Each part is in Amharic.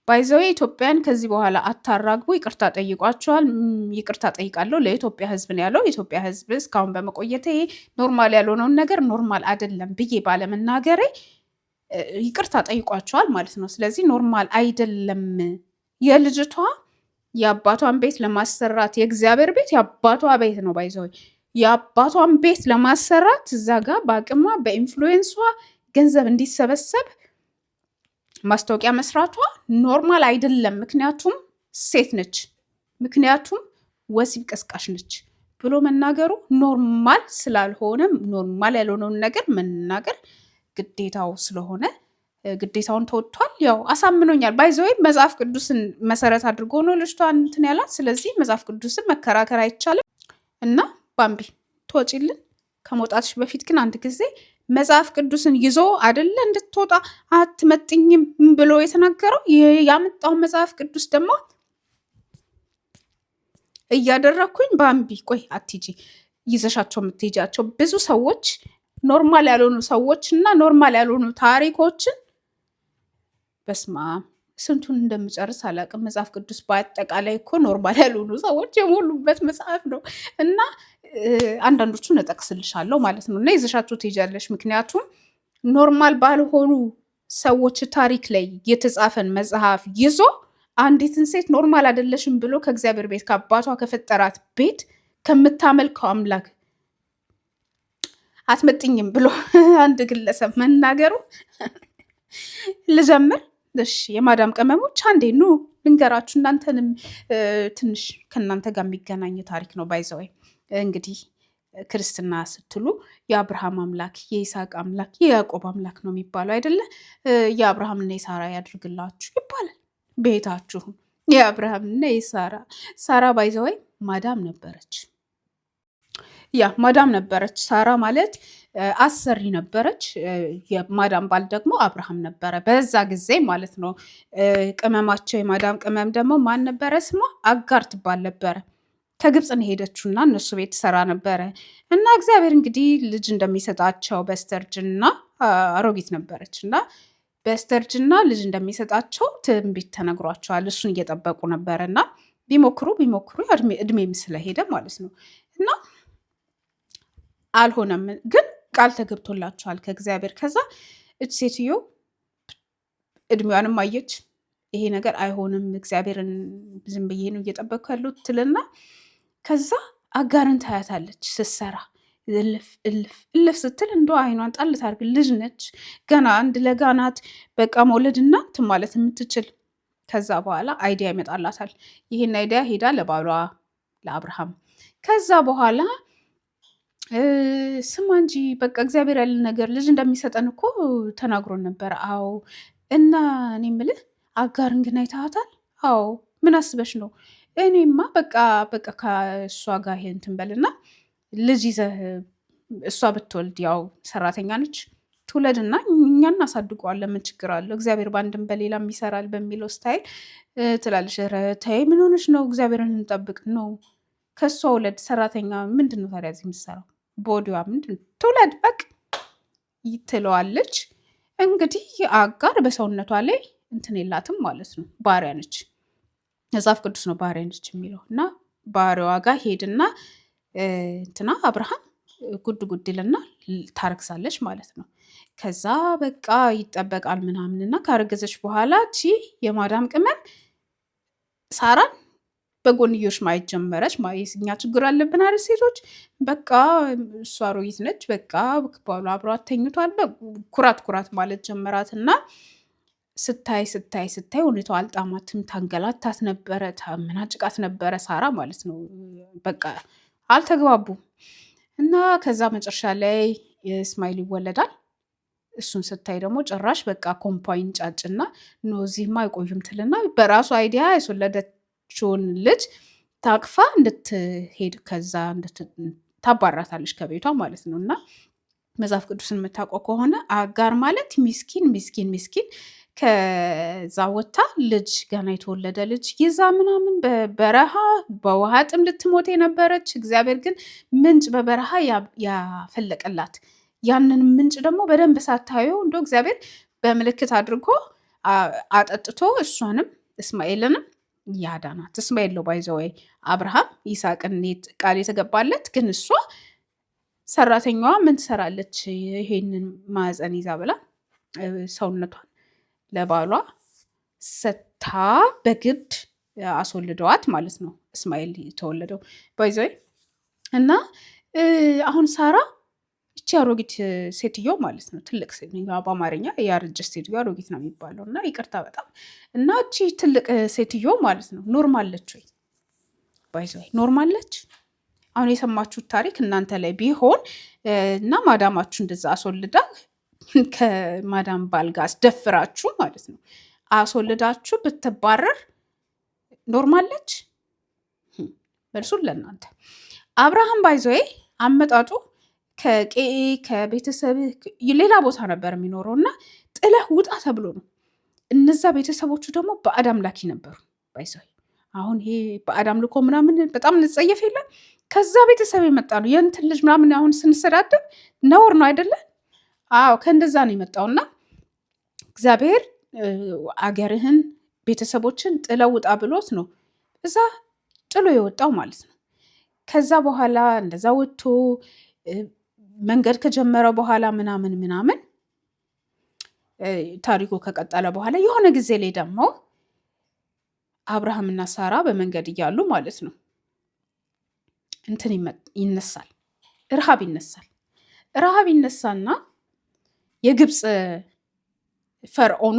ባይዘው ኢትዮጵያን ከዚህ በኋላ አታራግቡ፣ ይቅርታ ጠይቋቸዋል። ይቅርታ ጠይቃለሁ ለኢትዮጵያ ሕዝብ ነው ያለው። የኢትዮጵያ ሕዝብ እስካሁን በመቆየቴ ኖርማል ያልሆነውን ነገር ኖርማል አይደለም ብዬ ባለመናገሬ ይቅርታ ጠይቋቸዋል ማለት ነው። ስለዚህ ኖርማል አይደለም። የልጅቷ የአባቷን ቤት ለማሰራት የእግዚአብሔር ቤት የአባቷ ቤት ነው። ባይዘው የአባቷን ቤት ለማሰራት እዛ ጋር በአቅሟ በኢንፍሉዌንሷ ገንዘብ እንዲሰበሰብ ማስታወቂያ መስራቷ ኖርማል አይደለም። ምክንያቱም ሴት ነች፣ ምክንያቱም ወሲብ ቀስቃሽ ነች ብሎ መናገሩ ኖርማል ስላልሆነ ኖርማል ያልሆነውን ነገር መናገር ግዴታው ስለሆነ ግዴታውን ተወጥቷል። ያው አሳምኖኛል። ባይዘው መጽሐፍ ቅዱስን መሰረት አድርጎ ነው ልጅቷ እንትን ያላት። ስለዚህ መጽሐፍ ቅዱስን መከራከር አይቻልም እና ባምቢ ትወጪልን። ከመውጣትሽ በፊት ግን አንድ ጊዜ መጽሐፍ ቅዱስን ይዞ አይደለ እንድትወጣ አትመጥኝም ብሎ የተናገረው ያመጣውን መጽሐፍ ቅዱስ ደግሞ እያደረግኩኝ ባምቢ ቆይ አትጂ ይዘሻቸው የምትሄጃቸው ብዙ ሰዎች ኖርማል ያልሆኑ ሰዎች እና ኖርማል ያልሆኑ ታሪኮችን በስማ ስንቱን እንደምጨርስ አላውቅም። መጽሐፍ ቅዱስ በአጠቃላይ እኮ ኖርማል ያልሆኑ ሰዎች የሞሉበት መጽሐፍ ነው እና አንዳንዶቹን እጠቅስልሻለሁ ማለት ነው እና ይዘሻቸው ትሄጃለሽ። ምክንያቱም ኖርማል ባልሆኑ ሰዎች ታሪክ ላይ የተጻፈን መጽሐፍ ይዞ አንዲትን ሴት ኖርማል አይደለሽም ብሎ ከእግዚአብሔር ቤት ከአባቷ ከፈጠራት ቤት ከምታመልከው አምላክ አትመጥኝም ብሎ አንድ ግለሰብ መናገሩ ልጀምር። እሺ የማዳም ቅመሞች አንዴ ኑ ልንገራችሁ፣ እናንተንም ትንሽ ከእናንተ ጋር የሚገናኝ ታሪክ ነው። ባይዘወይ እንግዲህ ክርስትና ስትሉ የአብርሃም አምላክ የይስሐቅ አምላክ የያዕቆብ አምላክ ነው የሚባለው አይደለ? የአብርሃምና የሳራ ያድርግላችሁ ይባላል ቤታችሁን። የአብርሃምና የሳራ ሳራ ባይዘወይ ማዳም ነበረች። ያ ማዳም ነበረች። ሳራ ማለት አሰሪ ነበረች። የማዳም ባል ደግሞ አብርሃም ነበረ በዛ ጊዜ ማለት ነው። ቅመማቸው የማዳም ቅመም ደግሞ ማን ነበረ? ስሟ አጋር ትባል ነበረ። ከግብፅ ነው ሄደችውና እነሱ ቤት ትሰራ ነበረ እና እግዚአብሔር እንግዲህ ልጅ እንደሚሰጣቸው በስተርጅና አሮጊት ነበረች እና በስተርጅና ልጅ እንደሚሰጣቸው ትንቢት ተነግሯቸዋል። እሱን እየጠበቁ ነበረ እና ቢሞክሩ እድሜም ስለሄደ ማለት ነው እና አልሆነም፣ ግን ቃል ተገብቶላቸዋል ከእግዚአብሔር። ከዛ እች ሴትዮ እድሜዋንም አየች፣ ይሄ ነገር አይሆንም እግዚአብሔርን ዝም ብዬ ነው እየጠበቅኩ ያሉት ትልና ከዛ አጋርን ታያታለች ስትሰራ እልፍ ስትል እንደ አይኗን ጣል ታርግ። ልጅ ነች ገና አንድ ለጋናት በቃ መውለድና እንትን ማለት የምትችል። ከዛ በኋላ አይዲያ ይመጣላታል። ይህን አይዲያ ሄዳ ለባሏ ለአብርሃም ከዛ በኋላ ስማ እንጂ በቃ እግዚአብሔር ያለ ነገር ልጅ እንደሚሰጠን እኮ ተናግሮን ነበር። አዎ እና እኔ የምልህ አጋርን ግን አይተሃታል? አዎ ምን አስበሽ ነው? እኔማ በቃ ከእሷ ጋር ይሄ እንትን በልና ልጅ ይዘህ እሷ ብትወልድ ያው ሰራተኛ ነች ትውለድና እኛ እናሳድገዋለን፣ ምን ችግር አለው? እግዚአብሔር በአንድም በሌላም ይሰራል በሚለው ስታይል ትላለች። ኧረ ተይ ምን ሆነሽ ነው? እግዚአብሔርን እንጠብቅ ነው። ከእሷ ውለድ ሰራተኛ ምንድን ነው ታዲያ እዚህ የምትሰራው? ቦዲዋ ምንድን ትውለድ በቅ ትለዋለች። እንግዲህ አጋር በሰውነቷ ላይ እንትን የላትም ማለት ነው። ባሪያ ነች። መጽሐፍ ቅዱስ ነው ባሪያ ነች የሚለው እና ባሪያዋ ጋር ሄድና እንትና አብርሃም ጉድ ይልና ታረግዛለች ማለት ነው። ከዛ በቃ ይጠበቃል ምናምንና ካረገዘች በኋላ የማዳም ቅመም ሳራን በጎንዮሽ ማየት ጀመረች። እኛ ችግር አለብን አይደል ሴቶች፣ በቃ እሷ አሮጊት ነች፣ በቃ ባሏ አብሯት ተኝቷል፣ ኩራት ማለት ጀመራት እና ስታይ ሁኔታው አልጣማትም። ታንገላታት ነበረ፣ ታመናጭቃት ነበረ ሳራ ማለት ነው። በቃ አልተግባቡም እና ከዛ መጨረሻ ላይ እስማኤል ይወለዳል። እሱን ስታይ ደግሞ ጭራሽ በቃ ኮምፓይን ጫጭና እዚህማ አይቆዩም ትልና በራሱ አይዲያ የወለደችውን ልጅ ታቅፋ እንድትሄድ ከዛ ታባራታለች ከቤቷ ማለት ነው። እና መጽሐፍ ቅዱስን የምታውቀው ከሆነ አጋር ማለት ሚስኪን ከዛ ወታ ልጅ ገና የተወለደ ልጅ ይዛ ምናምን በበረሃ በውሃ ጥም ልትሞት የነበረች፣ እግዚአብሔር ግን ምንጭ በበረሃ ያፈለቀላት። ያንን ምንጭ ደግሞ በደንብ ሳታየው እንደ እግዚአብሔር በምልክት አድርጎ አጠጥቶ እሷንም እስማኤልንም ያዳናት። እስማኤል ነው ባይዘወይ አብርሃም ይስሐቅን ቃል የተገባለት፣ ግን እሷ ሰራተኛዋ ምን ትሰራለች? ይሄንን ማዕፀን ይዛ ብላ ሰውነቷን ለባሏ ሰታ በግድ አስወልደዋት ማለት ነው። እስማኤል የተወለደው ባይዘወይ እና አሁን ሳራ እቺ አሮጊት ሴትዮ ማለት ነው፣ ትልቅ በአማርኛ ያረጀች ሴትዮ አሮጊት ነው የሚባለው እና ይቅርታ በጣም እና እቺ ትልቅ ሴትዮ ማለት ነው ኖርማለች ወይ? ባይዘወይ ኖርማለች? አሁን የሰማችሁት ታሪክ እናንተ ላይ ቢሆን እና ማዳማችሁ እንደዛ አስወልዳ ከማዳም ባል ጋር አስደፍራችሁ ማለት ነው አስወልዳችሁ ብትባረር ኖርማለች? መልሱን ለእናንተ። አብርሃም ባይዘወይ አመጣጡ ከቤተሰብ ሌላ ቦታ ነበር የሚኖረው እና ጥለህ ውጣ ተብሎ ነው። እነዛ ቤተሰቦቹ ደግሞ ባዕድ አምላኪ ነበሩ ባይዘወይ። አሁን ይሄ ባዕድ አምልኮ ምናምን በጣም እንጸየፍ የለም ከዛ ቤተሰብ የመጣ ነው። የእንትን ልጅ ምናምን አሁን ስንሰዳደብ ነውር ነው አይደለ? አዎ ከእንደዛ ነው የመጣው እና እግዚአብሔር አገርህን ቤተሰቦችን ጥለው ውጣ ብሎት ነው እዛ ጥሎ የወጣው ማለት ነው። ከዛ በኋላ እንደዛ ወጥቶ መንገድ ከጀመረ በኋላ ምናምን ታሪኩ ከቀጠለ በኋላ የሆነ ጊዜ ላይ ደግሞ አብርሃምና ሳራ በመንገድ እያሉ ማለት ነው እንትን ይነሳል፣ ረሃብ ይነሳል። ረሃብ ይነሳና የግብፅ ፈርዖኑ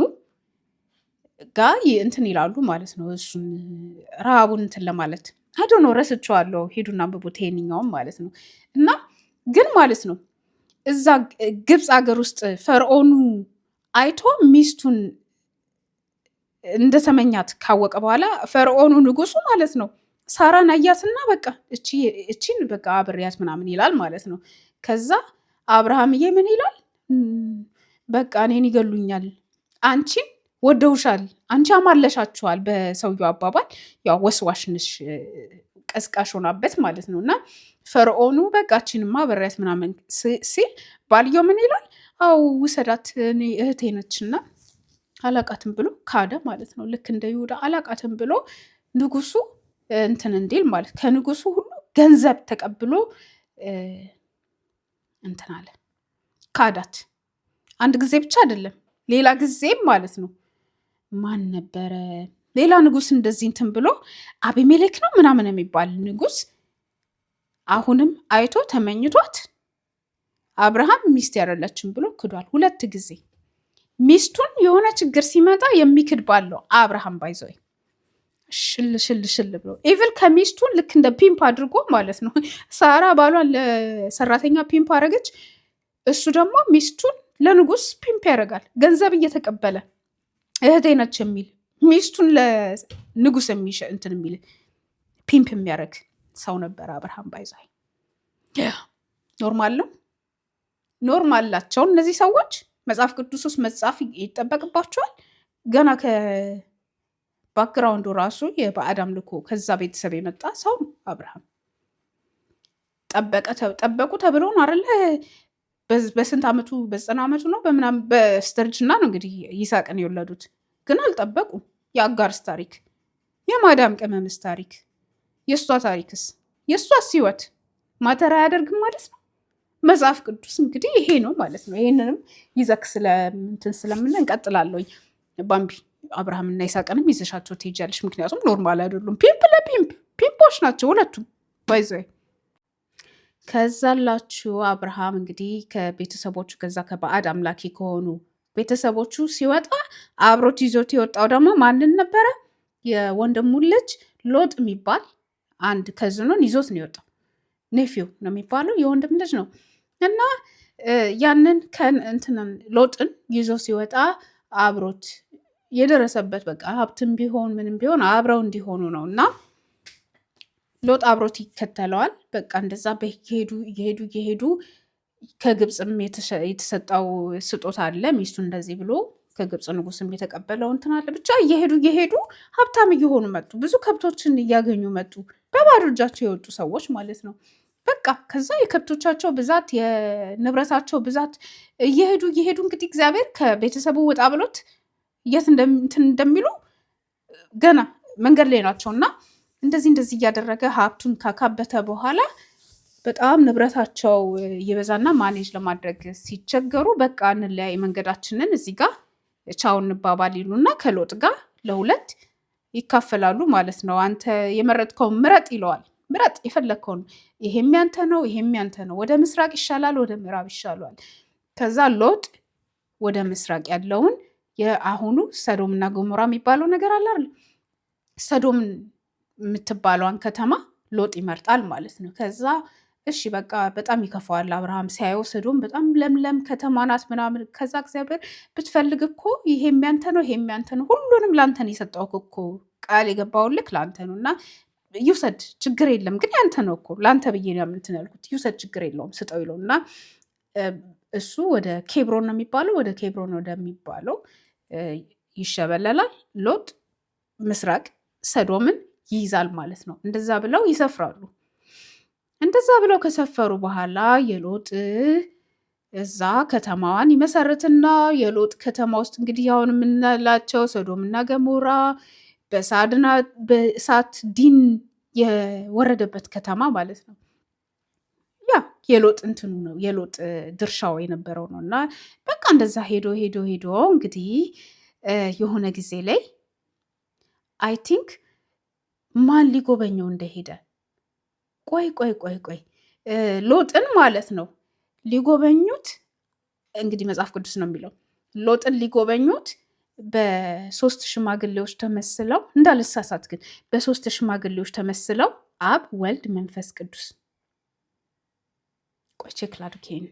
ጋር እንትን ይላሉ ማለት ነው። እሱን ረሃቡን እንትን ለማለት አይዶኖ ረስቸዋለሁ። ሄዱና አንብቡት ይሄንኛውም ማለት ነው። እና ግን ማለት ነው እዛ ግብፅ ሀገር ውስጥ ፈርዖኑ አይቶ ሚስቱን እንደተመኛት ካወቀ በኋላ ፈርዖኑ ንጉሱ ማለት ነው ሳራን አያትና በቃ እቺን በቃ አብሬያት ምናምን ይላል ማለት ነው። ከዛ አብርሃምዬ ምን ይላል? በቃ እኔን ይገሉኛል፣ አንቺን ወደውሻል፣ አንቺ አማለሻችኋል። በሰውየው አባባል ያው ወስዋሽንሽ ቀስቃሽ ሆናበት ማለት ነው። እና ፈርዖኑ በቃ እቺንማ አብሬያት ምናምን ሲል ባልየው ምን ይላል? አው ውሰዳት፣ እኔ እህቴ ነችና አላቃትም ብሎ ካደ ማለት ነው። ልክ እንደ ይሁዳ አላቃትም ብሎ ንጉሱ እንትን እንዲል ማለት ከንጉሱ ሁሉ ገንዘብ ተቀብሎ እንትን አለ፣ ካዳት። አንድ ጊዜ ብቻ አይደለም ሌላ ጊዜም ማለት ነው። ማን ነበረ ሌላ ንጉስ እንደዚህ እንትን ብሎ አቤሜሌክ ነው ምናምን የሚባል ንጉስ አሁንም አይቶ ተመኝቷት አብርሃም ሚስት ያደለችን ብሎ ክዷል 2 ጊዜ። ሚስቱን የሆነ ችግር ሲመጣ የሚክድ ባለው አብርሃም ባይዘወይ ሽል ብሎ ኢቭል ከሚስቱን ልክ እንደ ፒምፕ አድርጎ ማለት ነው። ሳራ ባሏን ለሰራተኛ ፒምፕ አረገች፣ እሱ ደግሞ ሚስቱን ለንጉስ ፒምፕ ያደርጋል፣ ገንዘብ እየተቀበለ እህቴ ነች የሚል ሚስቱን ለንጉስ እንትን የሚል ፒምፕ የሚያደርግ ሰው ነበር አብርሃም ባይዘወይ። ኖርማል ነው፣ ኖርማል ላቸው እነዚህ ሰዎች። መጽሐፍ ቅዱስ ውስጥ መጽሐፍ ይጠበቅባቸዋል። ገና ባክግራውንዱ ራሱ የባዕድ አምልኮ ከዛ ቤተሰብ የመጣ ሰው አብርሃም። ጠበቁ ተብሎ ነው አይደለ? በስንት ዓመቱ በ90 ዓመቱ ነው በምናምን በስተርጅና ነው እንግዲህ ይስሐቅን የወለዱት። ግን አልጠበቁ። የአጋርስ ታሪክ፣ የማዳም ቅመምስ ታሪክ፣ የእሷ ታሪክስ የእሷስ ህይወት ማተር አያደርግም ማለት ነው። መጽሐፍ ቅዱስ እንግዲህ ይሄ ነው ማለት ነው። ይሄንንም ይዘክ ስለምንትን ስለምን እንቀጥላለሁኝ ባምቢ አብርሃምና ይስሐቅንም ይዘሻቸው ትሄጃለሽ። ምክንያቱም ኖርማል አይደሉም። ፒምፖች ናቸው ሁለቱም ባይዘወይ። ከዛላችሁ አብርሃም እንግዲህ ከቤተሰቦቹ ከዛ ከባዕድ አምላኪ ከሆኑ ቤተሰቦቹ ሲወጣ አብሮት ይዞት የወጣው ደግሞ ማንን ነበረ? የወንድሙን ልጅ ሎጥ የሚባል አንድ ከዝኑን ይዞት ነው የወጣው። ኔፊው ነው የሚባለው፣ የወንድም ልጅ ነው። እና ያንን ሎጥን ይዞ ሲወጣ አብሮት የደረሰበት በቃ ሀብትም ቢሆን ምንም ቢሆን አብረው እንዲሆኑ ነው። እና ሎጥ አብሮት ይከተለዋል። በቃ እንደዛ እየሄዱ ከግብፅም የተሰጠው ስጦታ አለ። ሚስቱ እንደዚህ ብሎ ከግብፅ ንጉስም የተቀበለው እንትን አለ። ብቻ እየሄዱ ሀብታም እየሆኑ መጡ። ብዙ ከብቶችን እያገኙ መጡ። በባዶ እጃቸው የወጡ ሰዎች ማለት ነው። በቃ ከዛ የከብቶቻቸው ብዛት የንብረታቸው ብዛት እየሄዱ እንግዲህ እግዚአብሔር ከቤተሰቡ ወጣ ብሎት የት እንደሚሉ ገና መንገድ ላይ ናቸው። እና እንደዚህ እያደረገ ሀብቱን ካካበተ በኋላ በጣም ንብረታቸው ይበዛና ማኔጅ ለማድረግ ሲቸገሩ በቃ እንለያይ መንገዳችንን እዚህ ጋር ቻው እንባባል ይሉና ከሎጥ ጋር ለሁለት ይካፈላሉ ማለት ነው። አንተ የመረጥከውን ምረጥ ይለዋል። ምረጥ የፈለግከውን፣ ይሄም ያንተ ነው፣ ይሄም ያንተ ነው። ወደ ምስራቅ ይሻላል፣ ወደ ምዕራብ ይሻላል። ከዛ ሎጥ ወደ ምስራቅ ያለውን የአሁኑ ሰዶምና ገሞራ የሚባለው ነገር አለ አይደል? ሰዶም የምትባለዋን ከተማ ሎጥ ይመርጣል ማለት ነው። ከዛ እሺ በቃ በጣም ይከፋዋል አብርሃም ሲያየው፣ ሰዶም በጣም ለምለም ከተማ ናት ምናምን። ከዛ እግዚአብሔር ብትፈልግ እኮ ይሄም ያንተ ነው፣ ይሄም ያንተ ነው፣ ሁሉንም ለአንተ ነው የሰጠው እኮ ቃል የገባውልክ ለአንተ ነው እና ይውሰድ ችግር የለም ግን ያንተ ነው እኮ ለአንተ ብዬ ነው እንትን ያልኩት፣ ይውሰድ ችግር የለውም ስጠው ይለው እና እሱ ወደ ኬብሮን ነው የሚባለው፣ ወደ ኬብሮን ወደሚባለው ይሸበለላል። ሎጥ ምስራቅ ሰዶምን ይይዛል ማለት ነው። እንደዛ ብለው ይሰፍራሉ። እንደዛ ብለው ከሰፈሩ በኋላ የሎጥ እዛ ከተማዋን ይመሰርትና የሎጥ ከተማ ውስጥ እንግዲህ አሁን የምንላቸው ሰዶምና ገሞራ በእሳት ዲን የወረደበት ከተማ ማለት ነው። ያ የሎጥ እንትኑ ነው፣ የሎጥ ድርሻው የነበረው ነው። እና በቃ እንደዛ ሄዶ ሄዶ ሄዶ እንግዲህ የሆነ ጊዜ ላይ አይ ቲንክ ማን ሊጎበኘው እንደሄደ ቆይ ሎጥን ማለት ነው ሊጎበኙት እንግዲህ መጽሐፍ ቅዱስ ነው የሚለው ሎጥን ሊጎበኙት በሶስት ሽማግሌዎች ተመስለው እንዳልሳሳት ግን በሶስት ሽማግሌዎች ተመስለው አብ ወልድ መንፈስ ቅዱስ ቆይ ቼክ ላድርግ ይሄን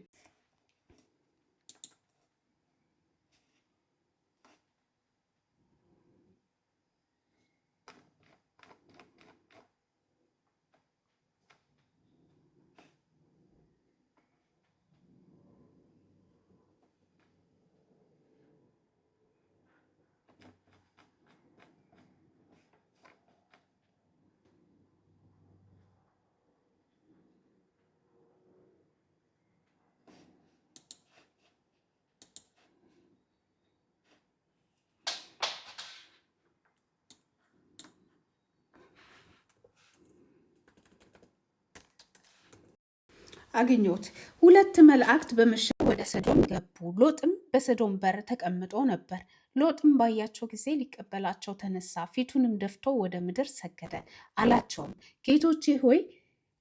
አገኘሁት። ሁለት መላእክት በመሸ ወደ ሰዶም ገቡ። ሎጥም በሰዶም በር ተቀምጦ ነበር። ሎጥም ባያቸው ጊዜ ሊቀበላቸው ተነሳ፣ ፊቱንም ደፍቶ ወደ ምድር ሰገደ። አላቸውም ጌቶቼ ሆይ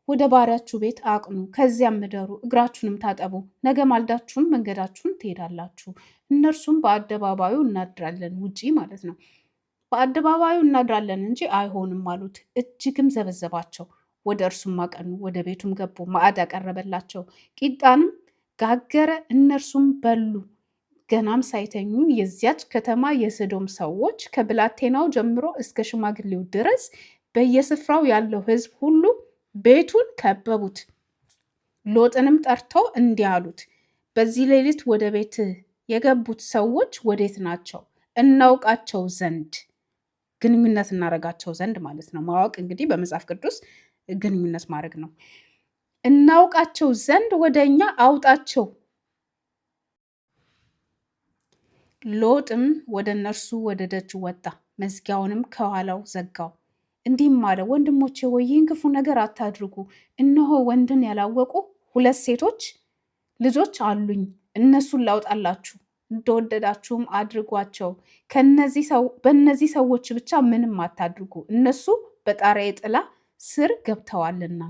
ወደ ባሪያችሁ ቤት አቅኑ፣ ከዚያም ምደሩ፣ እግራችሁንም ታጠቡ፣ ነገ ማልዳችሁም መንገዳችሁን ትሄዳላችሁ። እነርሱም በአደባባዩ እናድራለን፣ ውጪ ማለት ነው፣ በአደባባዩ እናድራለን እንጂ አይሆንም አሉት። እጅግም ዘበዘባቸው። ወደ እርሱም አቀኑ፣ ወደ ቤቱም ገቡ። ማዕድ አቀረበላቸው፣ ቂጣንም ጋገረ፣ እነርሱም በሉ። ገናም ሳይተኙ የዚያች ከተማ የሰዶም ሰዎች ከብላቴናው ጀምሮ እስከ ሽማግሌው ድረስ በየስፍራው ያለው ሕዝብ ሁሉ ቤቱን ከበቡት። ሎጥንም ጠርተው እንዲህ አሉት፣ በዚህ ሌሊት ወደ ቤት የገቡት ሰዎች ወዴት ናቸው? እናውቃቸው ዘንድ ግንኙነት እናደርጋቸው ዘንድ ማለት ነው። ማወቅ እንግዲህ በመጽሐፍ ቅዱስ ግንኙነት ማድረግ ነው። እናውቃቸው ዘንድ ወደ እኛ አውጣቸው። ሎጥም ወደ እነርሱ ወደ ደጅ ወጣ፣ መዝጊያውንም ከኋላው ዘጋው። እንዲህም አለ፣ ወንድሞቼ ሆይ ይህን ክፉ ነገር አታድርጉ። እነሆ ወንድን ያላወቁ ሁለት ሴቶች ልጆች አሉኝ። እነሱን ላውጣላችሁ፣ እንደወደዳችሁም አድርጓቸው። በእነዚህ ሰዎች ብቻ ምንም አታድርጉ፣ እነሱ በጣሪያዬ ጥላ ስር ገብተዋልና።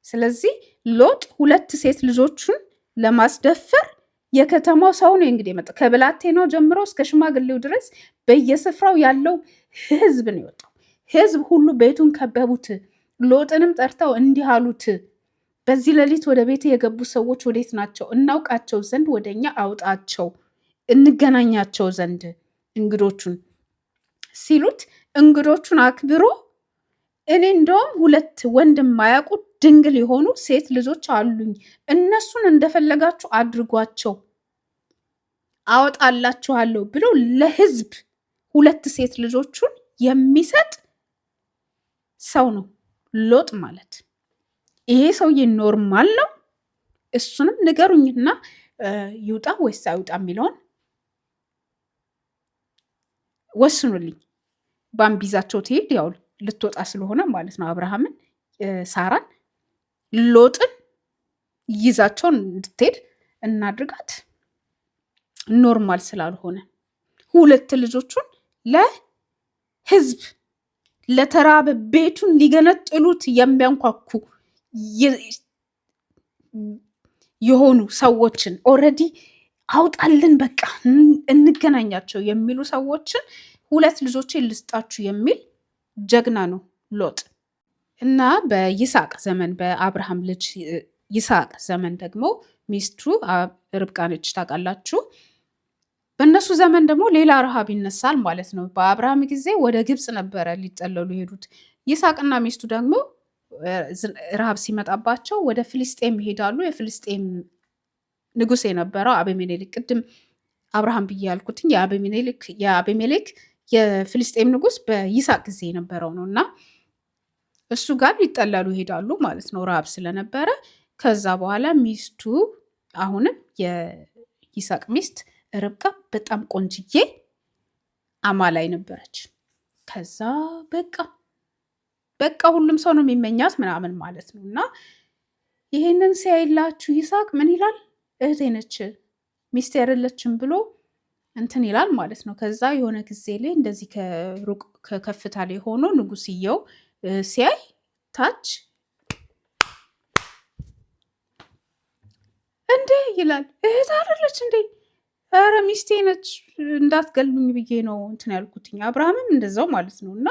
ስለዚህ ሎጥ ሁለት ሴት ልጆቹን ለማስደፈር የከተማው ሰው ነው እንግዲህ የመጣው። ከብላቴናው ጀምሮ እስከ ሽማግሌው ድረስ በየስፍራው ያለው ሕዝብ ነው የወጣው። ሕዝብ ሁሉ ቤቱን ከበቡት። ሎጥንም ጠርተው እንዲህ አሉት፣ በዚህ ሌሊት ወደ ቤት የገቡ ሰዎች ወዴት ናቸው? እናውቃቸው ዘንድ ወደ እኛ አውጣቸው፣ እንገናኛቸው ዘንድ እንግዶቹን ሲሉት፣ እንግዶቹን አክብሮ እኔ እንደውም ሁለት ወንድ የማያውቁ ድንግል የሆኑ ሴት ልጆች አሉኝ፣ እነሱን እንደፈለጋችሁ አድርጓቸው፣ አወጣላችኋለሁ ብሎ ለሕዝብ ሁለት ሴት ልጆቹን የሚሰጥ ሰው ነው ሎጥ ማለት። ይሄ ሰውዬ ኖርማል ነው? እሱንም ንገሩኝና ይውጣ ወይስ አይውጣ የሚለውን ወስኑልኝ። ባምቢ ይዛቸው ትሄድ፣ ያው ልትወጣ ስለሆነ ማለት ነው። አብርሃምን ሳራን ሎጥን ይዛቸውን እንድትሄድ እናድርጋት። ኖርማል ስላልሆነ ሁለት ልጆቹን ለህዝብ ለተራበ ቤቱን ሊገነጥሉት የሚያንኳኩ የሆኑ ሰዎችን ኦልሬዲ አውጣልን በቃ እንገናኛቸው የሚሉ ሰዎችን ሁለት ልጆችን ልስጣችሁ የሚል ጀግና ነው ሎጥ። እና በይስሐቅ ዘመን በአብርሃም ልጅ ይስሐቅ ዘመን ደግሞ ሚስቱ ርብቃ ነች፣ ታውቃላችሁ። በእነሱ ዘመን ደግሞ ሌላ ረሃብ ይነሳል ማለት ነው። በአብርሃም ጊዜ ወደ ግብፅ ነበረ ሊጠለሉ የሄዱት። ይስሐቅና ሚስቱ ደግሞ ረሃብ ሲመጣባቸው ወደ ፍልስጤም ይሄዳሉ። የፍልስጤም ንጉሥ የነበረው አቤሜሌክ፣ ቅድም አብርሃም ብዬ ያልኩትኝ የአቤሜሌክ የፍልስጤም ንጉሥ በይስሐቅ ጊዜ የነበረው ነው። እና እሱ ጋር ሊጠለሉ ይሄዳሉ ማለት ነው ረሃብ ስለነበረ። ከዛ በኋላ ሚስቱ አሁንም የይስሐቅ ሚስት ርብቃ በጣም ቆንጅዬ አማላይ ነበረች። ከዛ በቃ ሁሉም ሰው ነው የሚመኛት ምናምን ማለት ነው። እና ይሄንን ሲያይላችሁ ይስሐቅ ምን ይላል? እህቴ ነች ሚስት አይደለችም ብሎ እንትን ይላል ማለት ነው። ከዛ የሆነ ጊዜ ላይ እንደዚህ ከሩቅ ከከፍታ ላይ ሆኖ ንጉስየው ሲያይ ታች እንዴ ይላል፣ እህት አይደለች እንዴ? ኧረ ሚስቴ ነች እንዳትገልብኝ ብዬ ነው እንትን ያልኩትኝ። አብርሃምም እንደዛው ማለት ነው። እና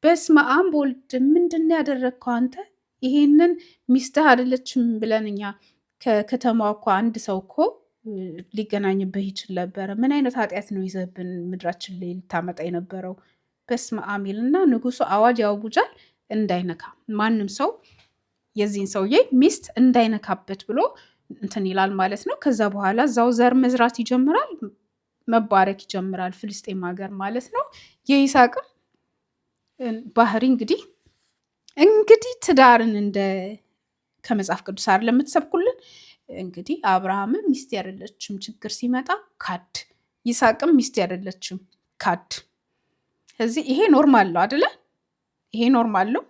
በስመ አብ ወልድ ምንድን ያደረግከው አንተ? ይሄንን ሚስትህ አይደለችም ብለን እኛ ከከተማዋ እኮ አንድ ሰው እኮ ሊገናኝብህ ይችል ነበረ። ምን አይነት ኃጢአት ነው ይዘህብን ምድራችን ላይ ልታመጣ የነበረው? በስመ አብ ይልና ንጉሱ አዋጅ ያውጃል፣ እንዳይነካ ማንም ሰው የዚህን ሰውዬ ሚስት እንዳይነካበት ብሎ እንትን ይላል ማለት ነው። ከዛ በኋላ እዛው ዘር መዝራት ይጀምራል፣ መባረክ ይጀምራል ፍልስጤም ሀገር ማለት ነው። የይስሐቅም ባህሪ እንግዲህ ትዳርን እንደ ከመጽሐፍ ቅዱስ አይደል ለምትሰብኩልን። እንግዲህ አብርሃምም ሚስት ያደለችም ችግር ሲመጣ ካድ፣ ይስሐቅም ሚስት ያደለችም ካድ። ስለዚህ ይሄ ኖርማል ነው አይደለ? ይሄ ኖርማል ነው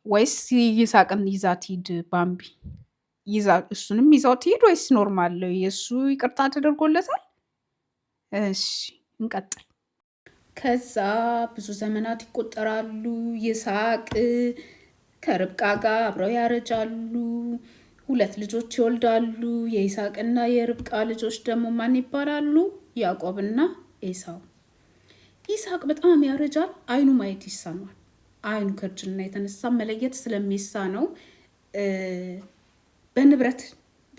ወይስ ይስሐቅን ይዛት ሂድ ባምቢ እሱንም ይዛው ትሄድ ወይስ ኖርማል ነው? የእሱ ይቅርታ ተደርጎለታል። እሺ እንቀጥል። ከዛ ብዙ ዘመናት ይቆጠራሉ። ይስሐቅ ከርብቃ ጋር አብረው ያረጃሉ። ሁለት ልጆች ይወልዳሉ። የይስሐቅና የርብቃ ልጆች ደግሞ ማን ይባላሉ? ያዕቆብና ኤሳው። ይስሐቅ በጣም ያረጃል። አይኑ ማየት ይሳነዋል። አይኑ ከእርጅና የተነሳ መለየት ስለሚሳነው በንብረት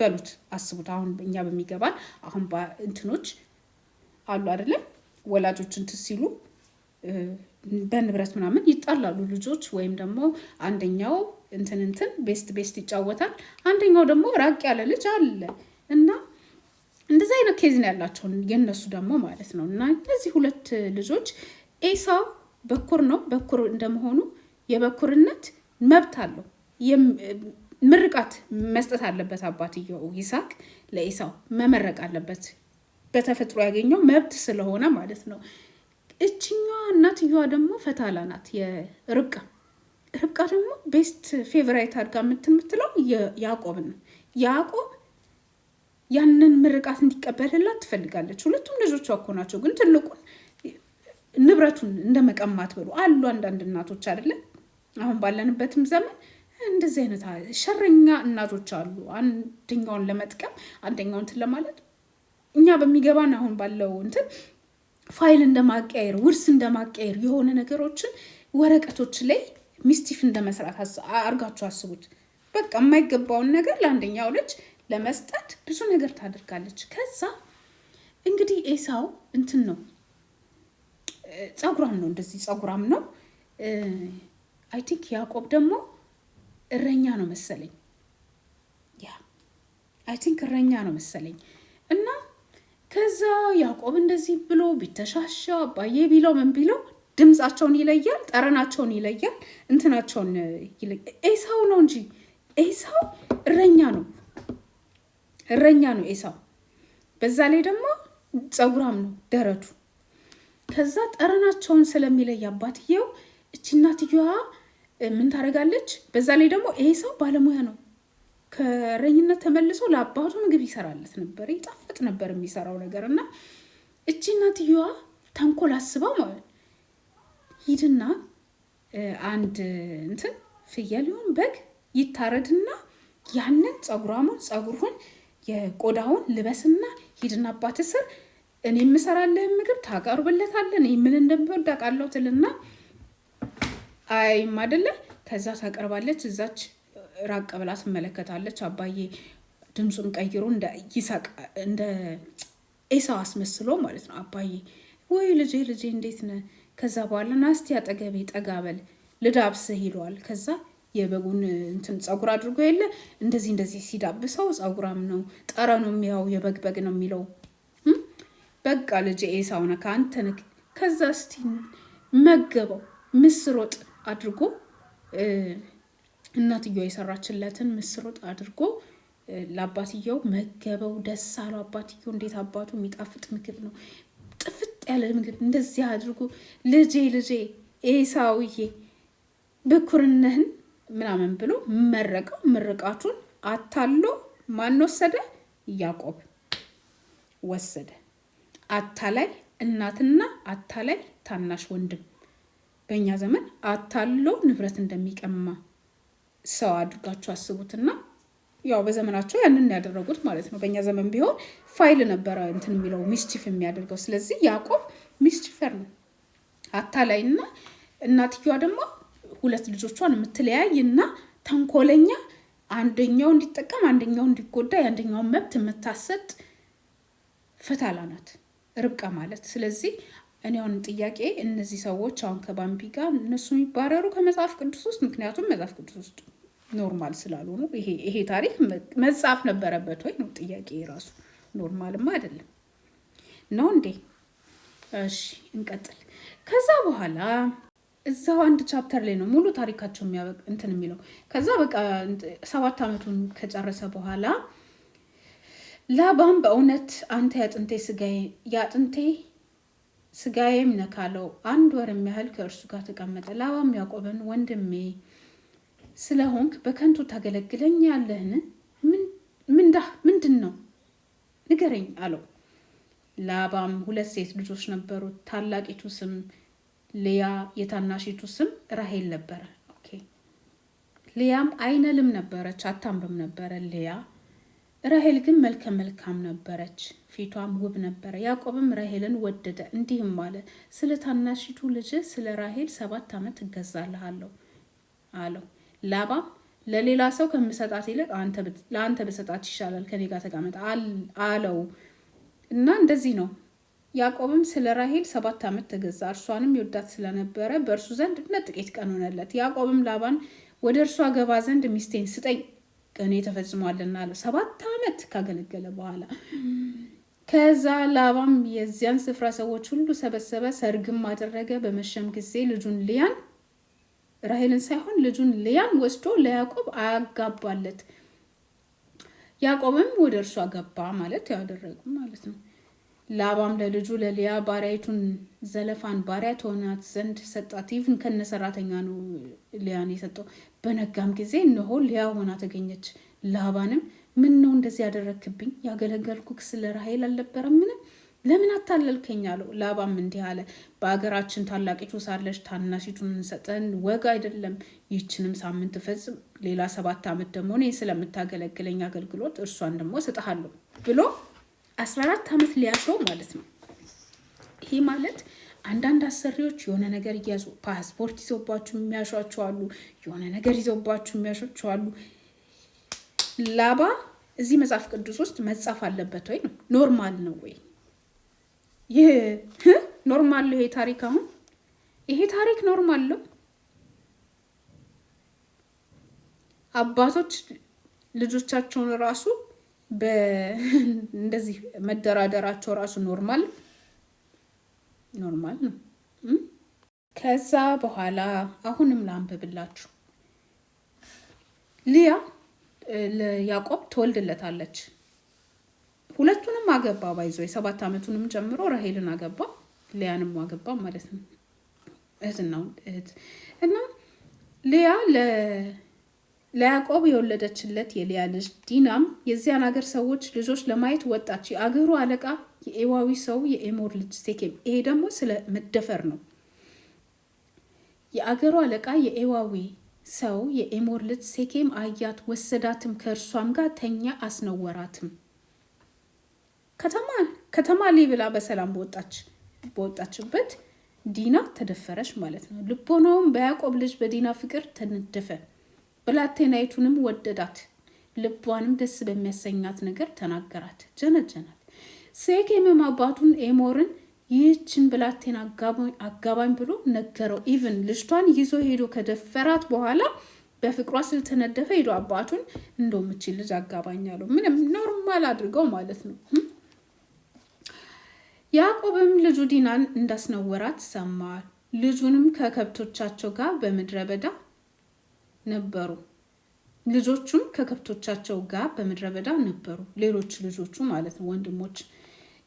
በሉት አስቡት። አሁን እኛ በሚገባል አሁን እንትኖች አሉ አይደለም፣ ወላጆች እንትን ሲሉ በንብረት ምናምን ይጣላሉ ልጆች። ወይም ደግሞ አንደኛው እንትን ቤስት ይጫወታል፣ አንደኛው ደግሞ ራቅ ያለ ልጅ አለ እና እንደዚህ አይነት ኬዝ ነው ያላቸው የነሱ ደግሞ ማለት ነው። እና እነዚህ ሁለት ልጆች ኤሳው በኩር ነው። በኩር እንደመሆኑ የበኩርነት መብት አለው። ምርቃት መስጠት አለበት አባትየው ይስሐቅ ለኤሳው መመረቅ አለበት፣ በተፈጥሮ ያገኘው መብት ስለሆነ ማለት ነው። እችኛዋ እናትየዋ ደግሞ ፈታላ ናት። ርብቃ ደግሞ ቤስት ፌቨራይት አድርጋ የምትለው ያዕቆብን ነው። ያዕቆብ ያንን ምርቃት እንዲቀበልላት ትፈልጋለች። ሁለቱም ልጆቿ እኮ ናቸው። ግን ትልቁን ንብረቱን እንደመቀማት ብሎ አሉ አንዳንድ እናቶች አይደለም አሁን ባለንበትም ዘመን እንደዚህ አይነት ሸረኛ እናቶች አሉ። አንደኛውን ለመጥቀም አንደኛውን እንትን ለማለት እኛ በሚገባን አሁን ባለው እንትን ፋይል እንደማቀያየር ውርስ እንደማቀያየር የሆነ ነገሮችን ወረቀቶች ላይ ሚስቲፍ እንደመስራት አርጋችሁ አስቡት። በቃ የማይገባውን ነገር ለአንደኛው ልጅ ለመስጠት ብዙ ነገር ታደርጋለች። ከዛ እንግዲህ ኤሳው እንትን ነው ጸጉራም ነው፣ እንደዚህ ጸጉራም ነው። አይ ቲንክ ያዕቆብ ደግሞ እረኛ ነው መሰለኝ። አይ ቲንክ እረኛ ነው መሰለኝ። እና ከዛ ያዕቆብ እንደዚህ ብሎ ቢተሻሻ አባዬ ቢለው ምን ቢለው ድምፃቸውን ይለያል፣ ጠረናቸውን ይለያል፣ እንትናቸውን ይለያል። ኤሳው ነው እንጂ ኤሳው እረኛ ነው ኤሳው። በዛ ላይ ደግሞ ጸጉራም ነው ደረቱ። ከዛ ጠረናቸውን ስለሚለይ አባትየው እቺ እናትየዋ ምን ታደርጋለች? በዛ ላይ ደግሞ ይሄ ሰው ባለሙያ ነው። ከእረኝነት ተመልሶ ለአባቱ ምግብ ይሰራለት ነበር። ይጣፍጥ ነበር የሚሰራው ነገር እና እቺ እናትየዋ ተንኮል አስባ ማለት ሂድና አንድ እንትን ፍየል ይሁን በግ ይታረድና ያንን ጸጉሩን የቆዳውን ልበስና ሂድና አባት ስር እኔ የምሰራልህ ምግብ ታቀርብለታለህ። እኔ ምን እንደምወድ አውቃለሁ ትልና አይም አይደለ? ከዛ ታቀርባለች። እዛች ራቅ ብላ ትመለከታለች። አባዬ ድምፁን ቀይሮ እንደ ኤሳው አስመስሎ ማለት ነው። አባዬ ወይ ልጄ እንዴት ነህ? ከዛ በኋላ ናስቲ አጠገቤ ጠጋ በል ልዳብስህ ይለዋል። ከዛ የበጉን እንትን ጸጉር አድርጎ የለ እንደዚህ ሲዳብሰው ጸጉራም ነው ጠረኑም ያው የበግ ነው የሚለው። በቃ ልጄ ኤሳው ነህ ከአንተ ነህ። ከዛ እስቲ መገበው ምስር ወጥ አድርጎ እናትየው የሰራችለትን ምስር ወጥ አድርጎ ለአባትየው መገበው። ደስ አለው አባትየው። እንዴት አባቱ የሚጣፍጥ ምግብ ነው፣ ጥፍጥ ያለ ምግብ እንደዚህ አድርጎ ልጄ ኤሳውዬ ብኩርነህን ምናምን ብሎ መረቀው። ምርቃቱን አታሎ ማን ወሰደ? ያዕቆብ ወሰደ። አታላይ እናትና አታላይ ታናሽ ወንድም። በእኛ ዘመን አታሎ ንብረት እንደሚቀማ ሰው አድርጋችሁ አስቡትና ያው በዘመናቸው ያንን ያደረጉት ማለት ነው። በእኛ ዘመን ቢሆን ፋይል ነበረ እንትን የሚለው ሚስቺፍ የሚያደርገው። ስለዚህ ያዕቆብ ሚስቺፈር ነው፣ አታላይና እናትየዋ ደግሞ ሁለት ልጆቿን የምትለያይና ተንኮለኛ፣ አንደኛው እንዲጠቀም አንደኛው እንዲጎዳ የአንደኛውን መብት የምታሰጥ ፈታላ ናት ርብቃ ማለት። ስለዚህ እኔ አሁን ጥያቄ እነዚህ ሰዎች አሁን ከባምቢ ጋር እነሱ የሚባረሩ ከመጽሐፍ ቅዱስ ውስጥ፣ ምክንያቱም መጽሐፍ ቅዱስ ውስጥ ኖርማል ስላልሆኑ ይሄ ታሪክ መጽሐፍ ነበረበት ወይ ነው ጥያቄ። ራሱ ኖርማልማ አይደለም ነው እንዴ? እሺ እንቀጥል። ከዛ በኋላ እዛው አንድ ቻፕተር ላይ ነው ሙሉ ታሪካቸው የሚያበቅ እንትን የሚለው። ከዛ በቃ 7 ዓመቱን ከጨረሰ በኋላ ላባም በእውነት አንተ ያጥንቴ ስጋዬም ነካለው 1 ወር የሚያህል ከእርሱ ጋር ተቀመጠ። ላባም ያዕቆብን ወንድሜ ስለሆንክ በከንቱ ታገለግለኝ ያለህን ምንድን ነው ንገረኝ አለው። ላባም 2 ሴት ልጆች ነበሩት። ታላቂቱ ስም ሊያ፣ የታናሺቱ ስም ራሄል ነበረ። ኦኬ። ሊያም አይነልም ነበረች፣ አታምርም ነበረ ሊያ። ራሄል ግን መልከ መልካም ነበረች፣ ፊቷም ውብ ነበረ። ያዕቆብም ራሄልን ወደደ፣ እንዲህም አለ፣ ስለ ታናሺቱ ልጅ ስለ ራሄል 7 ዓመት እገዛልሃለሁ አለው። ላባም ለሌላ ሰው ከምሰጣት ይልቅ ለአንተ በሰጣት ይሻላል፣ ከኔ ጋር ተቀመጥ አለው። እና እንደዚህ ነው። ያዕቆብም ስለ ራሄል 7 ዓመት ተገዛ፣ እርሷንም ይወዳት ስለነበረ በእርሱ ዘንድ ጥቂት ቀን ሆነለት። ያዕቆብም ላባን ወደ እርሷ ገባ ዘንድ ሚስቴን ስጠኝ፣ ቀኔ ተፈጽሟልና አለ። 7 ዓመት ካገለገለ በኋላ ከዛ ላባም የዚያን ስፍራ ሰዎች ሁሉ ሰበሰበ፣ ሰርግም አደረገ። በመሸም ጊዜ ልጁን ሊያን ራሄልን ሳይሆን ልጁን ሊያን ወስዶ ለያዕቆብ አጋባለት። ያዕቆብም ወደ እርሷ ገባ ማለት ያደረጉ ማለት ነው። ላባም ለልጁ ለሊያ ባሪያይቱን ዘለፋን ባሪያ ትሆናት ዘንድ ሰጣት። ይህን ከነሰራተኛ ነው ሊያን የሰጠው። በነጋም ጊዜ እነሆ ሊያ ሆና ተገኘች። ላባንም ምን ነው እንደዚህ ያደረክብኝ? ያገለገልኩህ ስለ ራሄል አልነበረምን? ለምን አታለልከኝ አለው። ላባም እንዲህ አለ፣ በአገራችን ታላቂቱ ሳለች ታናሺቱን እንሰጠን ወግ አይደለም። ይህችንም ሳምንት ፈጽም፣ ሌላ 7 ዓመት ደግሞ እኔ ስለምታገለግለኝ አገልግሎት እርሷን ደግሞ እሰጥሃለሁ ብሎ 14 ዓመት ሊያሾው ማለት ነው። ይሄ ማለት አንዳንድ አሰሪዎች የሆነ ነገር እያዙ ፓስፖርት ይዘውባችሁ የሚያሿቸው አሉ፣ የሆነ ነገር ይዘውባችሁ የሚያሿቸው አሉ። ላባ እዚህ መጽሐፍ ቅዱስ ውስጥ መጻፍ አለበት ወይ ነው? ኖርማል ነው ወይ? ይህ ኖርማል ነው? ይሄ ታሪክ አሁን ይሄ ታሪክ ኖርማል ነው? አባቶች ልጆቻቸውን ራሱ እንደዚህ መደራደራቸው ራሱ ኖርማል ነው። ከዛ በኋላ አሁንም ላንብብላችሁ። ሊያ ለያዕቆብ ትወልድለታለች። ሁለቱንም አገባ። ባይዞ የ7 ዓመቱንም ጨምሮ ራሄልን አገባ። ሊያንም አገባ ማለት ነው። እህትና እህት እና ሊያ ለያዕቆብ የወለደችለት የሊያ ልጅ ዲናም የዚያን ሀገር ሰዎች ልጆች ለማየት ወጣች። የአገሩ አለቃ የኤዋዊ ሰው የኤሞር ልጅ ሴኬም፣ ይሄ ደግሞ ስለ መደፈር ነው። የአገሩ አለቃ የኤዋዊ ሰው የኤሞር ልጅ ሴኬም አያት፣ ወሰዳትም፣ ከእርሷም ጋር ተኛ፣ አስነወራትም። ከተማ ላይ ብላ በሰላም በወጣችበት ዲና ተደፈረች ማለት ነው። ልቦናውም በያዕቆብ ልጅ በዲና ፍቅር ተነደፈ። ብላቴናይቱንም ወደዳት፣ ልቧንም ደስ በሚያሰኛት ነገር ተናገራት፣ ጀነጀናት። ሴኬምም አባቱን ኤሞርን ይህችን ብላቴና አጋባኝ ብሎ ነገረው። ኢቭን ልጅቷን ይዞ ሄዶ ከደፈራት በኋላ በፍቅሯ ስለተነደፈ ሄዶ አባቱን እንደምቺ ልጅ አጋባኝ አለው። ምንም ኖርማል አድርገው ማለት ነው። ያዕቆብም ልጁ ዲናን እንዳስነወራት ሰማ። ልጁንም ከከብቶቻቸው ጋር በምድረ በዳ ነበሩ። ልጆቹም ከከብቶቻቸው ጋር በምድረ በዳ ነበሩ። ሌሎች ልጆቹ ማለት ነው፣ ወንድሞች።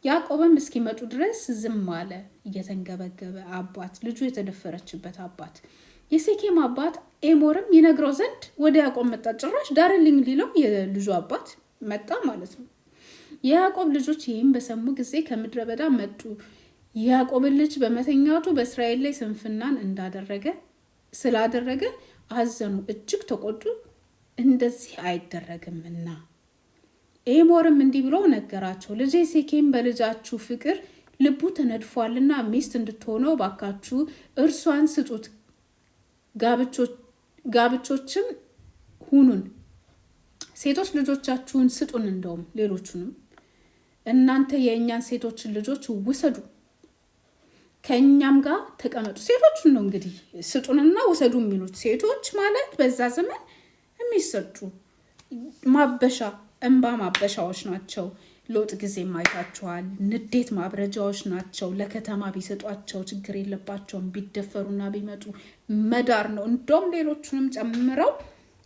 ያዕቆብም እስኪመጡ ድረስ ዝም አለ፣ እየተንገበገበ። አባት ልጁ የተደፈረችበት አባት የሴኬም አባት ኤሞርም ይነግረው ዘንድ ወደ ያዕቆብ መጣ። ጭራሽ ዳርልኝ ሊለው የልጁ አባት መጣ ማለት ነው። የያዕቆብ ልጆች ይህም በሰሙ ጊዜ ከምድረ በዳ መጡ። የያዕቆብን ልጅ በመተኛቱ በእስራኤል ላይ ስንፍናን ስላደረገ አዘኑ፣ እጅግ ተቆጡ፣ እንደዚህ አይደረግምና። ኤሞርም እንዲህ ብሎ ነገራቸው፣ ልጄ ሴኬም በልጃችሁ ፍቅር ልቡ ተነድፏልና ሚስት እንድትሆነው ባካችሁ እርሷን ስጡት፣ ጋብቾችም ሁኑን፣ ሴቶች ልጆቻችሁን ስጡን፣ እንደውም ሌሎቹንም እናንተ የእኛን ሴቶችን ልጆች ውሰዱ፣ ከእኛም ጋር ተቀመጡ። ሴቶቹን ነው እንግዲህ ስጡንና ውሰዱ የሚሉት። ሴቶች ማለት በዛ ዘመን የሚሰጡ እንባ ማበሻዎች ናቸው። ለውጥ ጊዜ ማይታችኋል። ንዴት ማብረጃዎች ናቸው። ለከተማ ቢሰጧቸው ችግር የለባቸውም። ቢደፈሩና ቢመጡ መዳር ነው። እንደውም ሌሎቹንም ጨምረው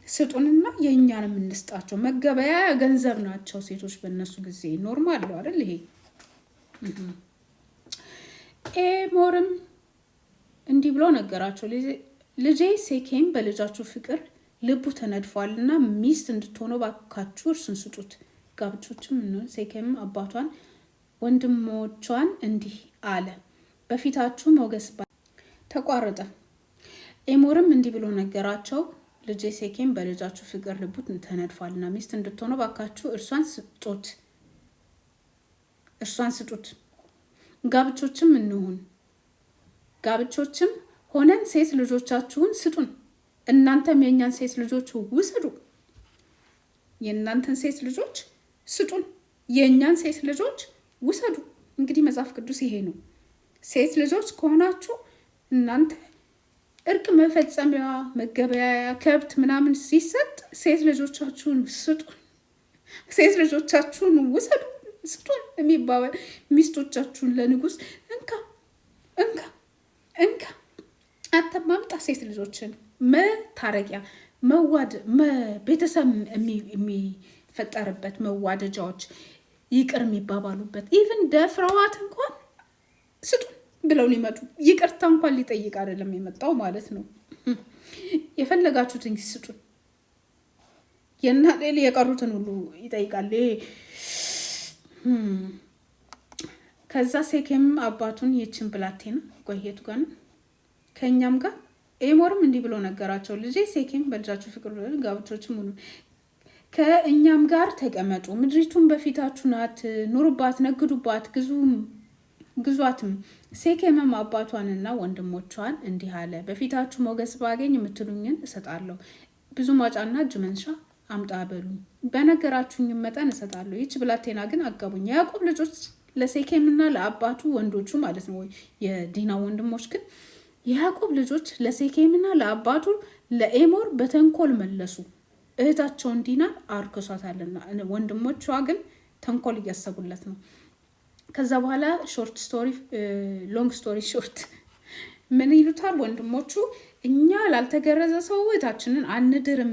ስጡንና የእኛንም እንስጣቸው። መገበያ ገንዘብ ናቸው ሴቶች በእነሱ ጊዜ። ኖርማል ነው አይደል ይሄ። ኤሞርም እንዲህ ብሎ ነገራቸው፣ ልጄ ሴኬም በልጃችሁ ፍቅር ልቡ ተነድፏልና ሚስት እንድትሆነው ባካችሁ እርሱን ስጡት፣ ጋብቾችም ሴኬም አባቷን ወንድሞቿን እንዲህ አለ፣ በፊታችሁ ሞገስ ተቋረጠ። ኤሞርም እንዲህ ብሎ ነገራቸው፣ ልጄ ሴኬም በልጃችሁ ፍቅር ልቡ ተነድፏልና ሚስት እንድትሆነው ባካችሁ እርሷን ስጡት፣ ጋብቾችም እንሁን፣ ጋብቾችም ሆነን ሴት ልጆቻችሁን ስጡን፣ እናንተም የእኛን ሴት ልጆች ውሰዱ። የእናንተን ሴት ልጆች ስጡን፣ የእኛን ሴት ልጆች ውሰዱ። እንግዲህ መጽሐፍ ቅዱስ ይሄ ነው። ሴት ልጆች ከሆናችሁ እናንተ እርቅ መፈጸሚያ መገበያያ ከብት ምናምን ሲሰጥ ሴት ልጆቻችሁን ስጡን፣ ሴት ልጆቻችሁን ውሰዱ፣ ስጡን የሚባባል ሚስቶቻችሁን ለንጉስ እንካ አተማምጣ ሴት ልጆችን መታረቂያ ቤተሰብ የሚፈጠርበት መዋደጃዎች ይቅር የሚባባሉበት ኢቭን ደፍረዋት እንኳን ስጡን ብለው ሊመጡ ይቅርታ እንኳን ሊጠይቅ አይደለም የመጣው ማለት ነው። የፈለጋችሁትን ስጡን፣ የቀሩትን ሁሉ ይጠይቃል። ከዛ ሴኬም አባቱን ይችን ብላቴና ቆየቱ ጋር ከእኛም ጋር ኤሞርም እንዲህ ብሎ ነገራቸው፣ ልጄ ሴኬም በልጃችሁ ፍቅር ጋብቾችም ሁኑ፣ ከእኛም ጋር ተቀመጡ፣ ምድሪቱን በፊታችሁ ናት፣ ኑሩባት፣ ነግዱባት፣ ግዟትም። ሴኬምም አባቷንና ወንድሞቿን እንዲህ አለ፣ በፊታችሁ ሞገስ ባገኝ የምትሉኝን እሰጣለሁ፣ ብዙ ማጫና እጅ መንሻ አምጣ በሉኝ፣ በነገራችሁኝ መጠን እሰጣለሁ። ይች ብላቴና ግን አጋቡኝ። የያዕቆብ ልጆች ለሴኬምና ለአባቱ ወንዶቹ ማለት ነው፣ የዲና ወንድሞች ግን የያዕቆብ ልጆች ለሴኬምና ለአባቱ ለኤሞር በተንኮል መለሱ፣ እህታቸውን ዲናን አርክሷታልና፣ ወንድሞቿ ግን ተንኮል እያሰቡለት ነው። ከዛ በኋላ ሎንግ ስቶሪ ሾርት ምን ይሉታል ወንድሞቹ፣ እኛ ላልተገረዘ ሰው እህታችንን አንድርም፣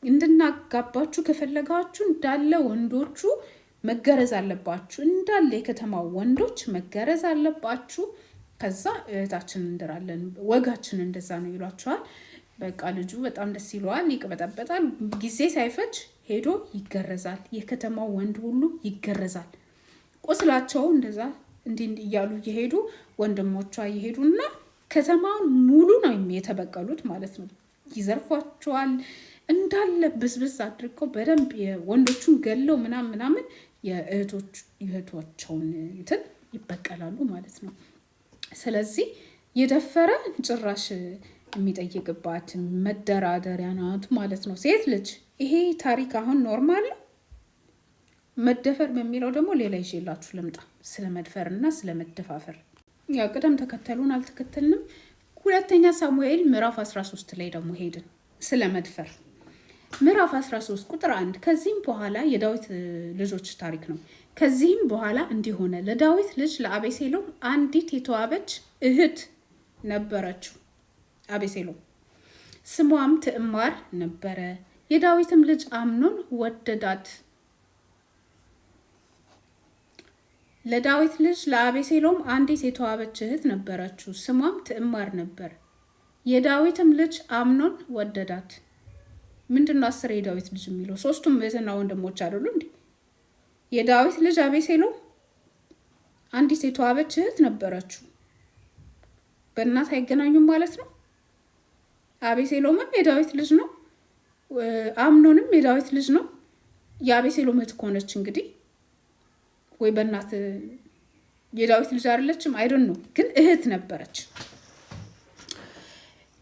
እንድናጋባችሁ ከፈለጋችሁ እንዳለ ወንዶቹ መገረዝ አለባችሁ፣ እንዳለ የከተማው ወንዶች መገረዝ አለባችሁ፣ ከዛ እህታችን እንድራለን፣ ወጋችን እንደዛ ነው ይሏቸዋል። በቃ ልጁ በጣም ደስ ይለዋል፣ ይቅበጠበጣል። ጊዜ ሳይፈጅ ሄዶ ይገረዛል። የከተማው ወንድ ሁሉ ይገረዛል። ቁስላቸው እንደዛ እንዲህ እያሉ እየሄዱ ወንድሞቿ እየሄዱና ከተማውን ሙሉ ነው የተበቀሉት ማለት ነው። ይዘርፏቸዋል እንዳለ ብስብስ አድርገው በደንብ የወንዶቹን ገለው ምናምን የእህቶቻቸውን እንትን ይበቀላሉ ማለት ነው። ስለዚህ የደፈረ ጭራሽ የሚጠይቅባት መደራደሪያ ናት ማለት ነው ሴት ልጅ። ይሄ ታሪክ አሁን ኖርማል ነው። መደፈር በሚለው ደግሞ ሌላ ይዤላችሁ ልምጣ፣ ስለ መድፈር እና ስለ መደፋፈር። ያው ቅደም ተከተሉን አልተከተልንም። ሁለተኛ ሳሙኤል ምዕራፍ 13 ላይ ደግሞ ሄድን ስለ መድፈር። ምዕራፍ 13 ቁጥር 1 ከዚህም በኋላ የዳዊት ልጆች ታሪክ ነው። ከዚህም በኋላ እንዲህ ሆነ፣ ለዳዊት ልጅ ለአቤሴሎም አንዲት የተዋበች እህት ነበረችው። አቤሴሎም ስሟም ትዕማር ነበረ። የዳዊትም ልጅ አምኖን ወደዳት። ለዳዊት ልጅ ለአቤሴሎም አንዲት የተዋበች እህት ነበረችው፣ ስሟም ትዕማር ነበር። የዳዊትም ልጅ አምኖን ወደዳት። ምንድነው 10 የዳዊት ልጅ የሚለው? ሶስቱም እህትና ወንድሞች አይደሉ እንዴ? የዳዊት ልጅ አቤሴሎም አንዲት የተዋበች እህት ነበረችው። በእናት አይገናኙም ማለት ነው። አቤሴሎምም የዳዊት ልጅ ነው፣ አምኖንም የዳዊት ልጅ ነው። የአቤሴሎም እህት ከሆነች እንግዲህ ወይ በእናት የዳዊት ልጅ አይደለችም፣ አይዶን ነው፣ ግን እህት ነበረች።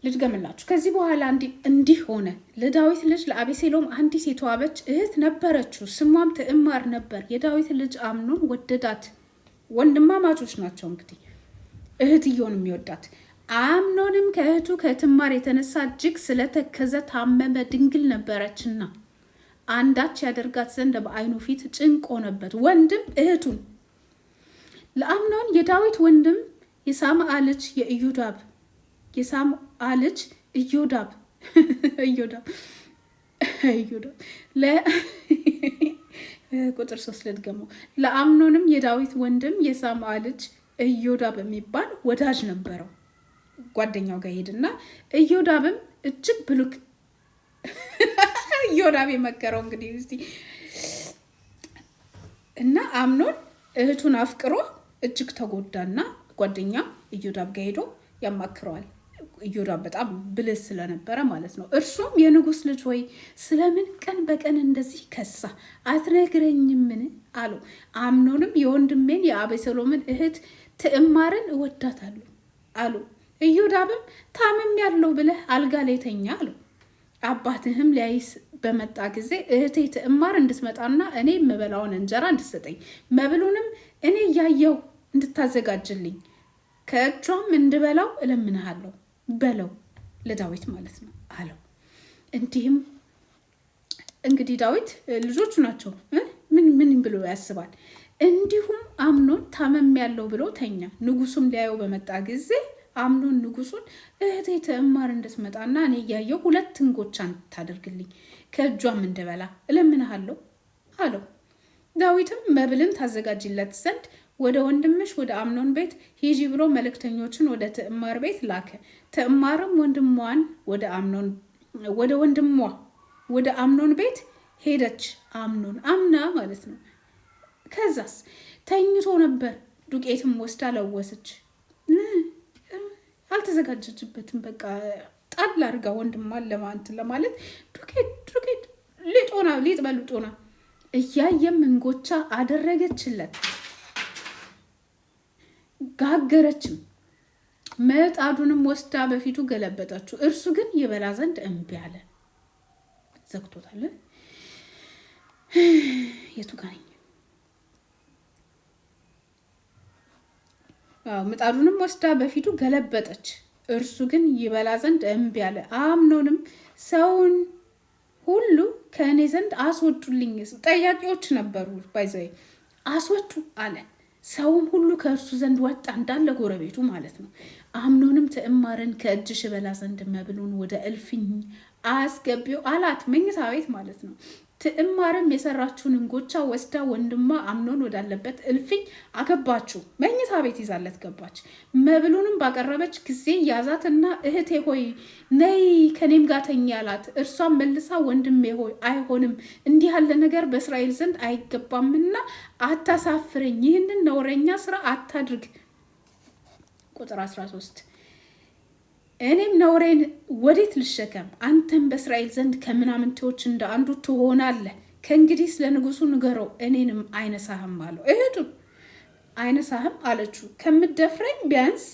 ልድገምላችሁ። ከዚህ በኋላ እንዲህ ሆነ፣ ለዳዊት ልጅ ለአቤሴሎም አንዲት የተዋበች እህት ነበረችው፣ ስሟም ትዕማር ነበር። የዳዊት ልጅ አምኖን ወደዳት። ወንድማማቾች ናቸው እንግዲህ፣ እህትየውን የሚወዳት። አምኖንም ከእህቱ ከትዕማር የተነሳ እጅግ ስለተከዘ ታመመ፣ ድንግል ነበረችና አንዳች ያደርጋት ዘንድ በዓይኑ ፊት ጭንቅ ሆነበት። ወንድም እህቱን ለአምኖን የዳዊት ወንድም የሳምዓ ልጅ የኢዮዳብ ኢዮዳብ ቁጥር 3 ልድገመው። ለአምኖንም የዳዊት ወንድም የሳምዓ ልጅ ኢዮዳብ የሚባል ወዳጅ ነበረው። ጓደኛው ጋር ሄድና ኢዮዳብም እጅግ ብሉክ ኢዮዳብ የመከረው እንግዲህ እስቲ እና አምኖን እህቱን አፍቅሮ እጅግ ተጎዳና ጓደኛ ኢዮዳብ ጋር ሄዶ ያማክረዋል። ኢዮዳብ በጣም ብልህ ስለነበረ ማለት ነው። እርሱም የንጉሥ ልጅ ወይ ስለምን ቀን በቀን እንደዚህ ከሳ አትነግረኝምን አለው። አምኖንም የወንድሜን የአቤሴሎምን እህት ትዕማርን እወዳታለሁ አሉ። ኢዮዳብም ታምም ያለው ብለህ አልጋ ላይ ተኛ አለው። አባትህም ሊያይስ በመጣ ጊዜ እህቴ ትዕማር እንድትመጣና እኔ የምበላውን እንጀራ እንድትሰጠኝ መብሉንም እኔ እያየው እንድታዘጋጅልኝ ከእጇም እንድበላው እለምንሃለሁ በለው ለዳዊት ማለት ነው አለው። እንዲህም እንግዲህ ዳዊት ልጆቹ ናቸው፣ ምን ብሎ ያስባል? እንዲሁም አምኖን ታመም ያለው ብሎ ተኛ። ንጉሱም ሊያየው በመጣ ጊዜ አምኖን ንጉሱን እህቴ ትዕማር እንድትመጣና እኔ እያየው 2 እንጎቻ እንድታደርግልኝ ከእጇም እንድበላ እለምንሃለሁ አለው። ዳዊትም መብልን ታዘጋጅለት ዘንድ ወደ ወንድምሽ ወደ አምኖን ቤት ሂጂ ብሎ መልእክተኞችን ወደ ትዕማር ቤት ላከ። ትዕማርም ወንድሟን ወደ ወንድሟ ወደ አምኖን ቤት ሄደች። አምኖን አምና ማለት ነው። ከዛስ ተኝቶ ነበር። ዱቄትም ወስዳ ለወሰች። አልተዘጋጀችበትም። በቃ ጣል አድርጋ ወንድሟን ለማለት ዱቄት ሊጥ በልጦና እያየም እንጎቻ አደረገችለት፣ ጋገረችም። ምጣዱንም ወስዳ በፊቱ ገለበጠችው። እርሱ ግን ይበላ ዘንድ እምቢ አለ። ዘግቶታል። የቱ ጋር ነኝ? ምጣዱንም ወስዳ በፊቱ ገለበጠች። እርሱ ግን ይበላ ዘንድ እምቢ አለ። አምኖንም ሰውን ሁሉ ከእኔ ዘንድ አስወጡልኝ። ጠያቂዎች ነበሩ፣ ባይዘይ አስወጡ አለ። ሰውም ሁሉ ከእርሱ ዘንድ ወጣ፣ እንዳለ ጎረቤቱ ማለት ነው። አምኖንም ትዕማርን ከእጅሽ በላ ዘንድ መብሉን ወደ እልፍኝ አስገቢው አላት። መኝታ ቤት ማለት ነው። ትዕማርም የሰራችውን እንጎቻ ወስዳ ወንድሟ አምኖን ወዳለበት እልፍኝ አገባችው። መኝታ ቤት ይዛለት ገባች። መብሉንም ባቀረበች ጊዜ ያዛትና እህቴ ሆይ ነይ ከኔም ጋር ተኛ አላት። እርሷም መልሳ ወንድሜ ሆይ አይሆንም፣ እንዲህ ያለ ነገር በእስራኤል ዘንድ አይገባምና አታሳፍረኝ፣ ይህንን ነውረኛ ስራ አታድርግ። ቁጥር 13 እኔም ነውሬን ወዴት ልሸከም? አንተም በእስራኤል ዘንድ ከምናምንቴዎች እንደ አንዱ ትሆናለህ። ከእንግዲህ ስለ ንጉሱ ንገረው፣ እኔንም አይነሳህም አለው። እህቱን አይነሳህም አለችው። ከምትደፍረኝ ቢያንስ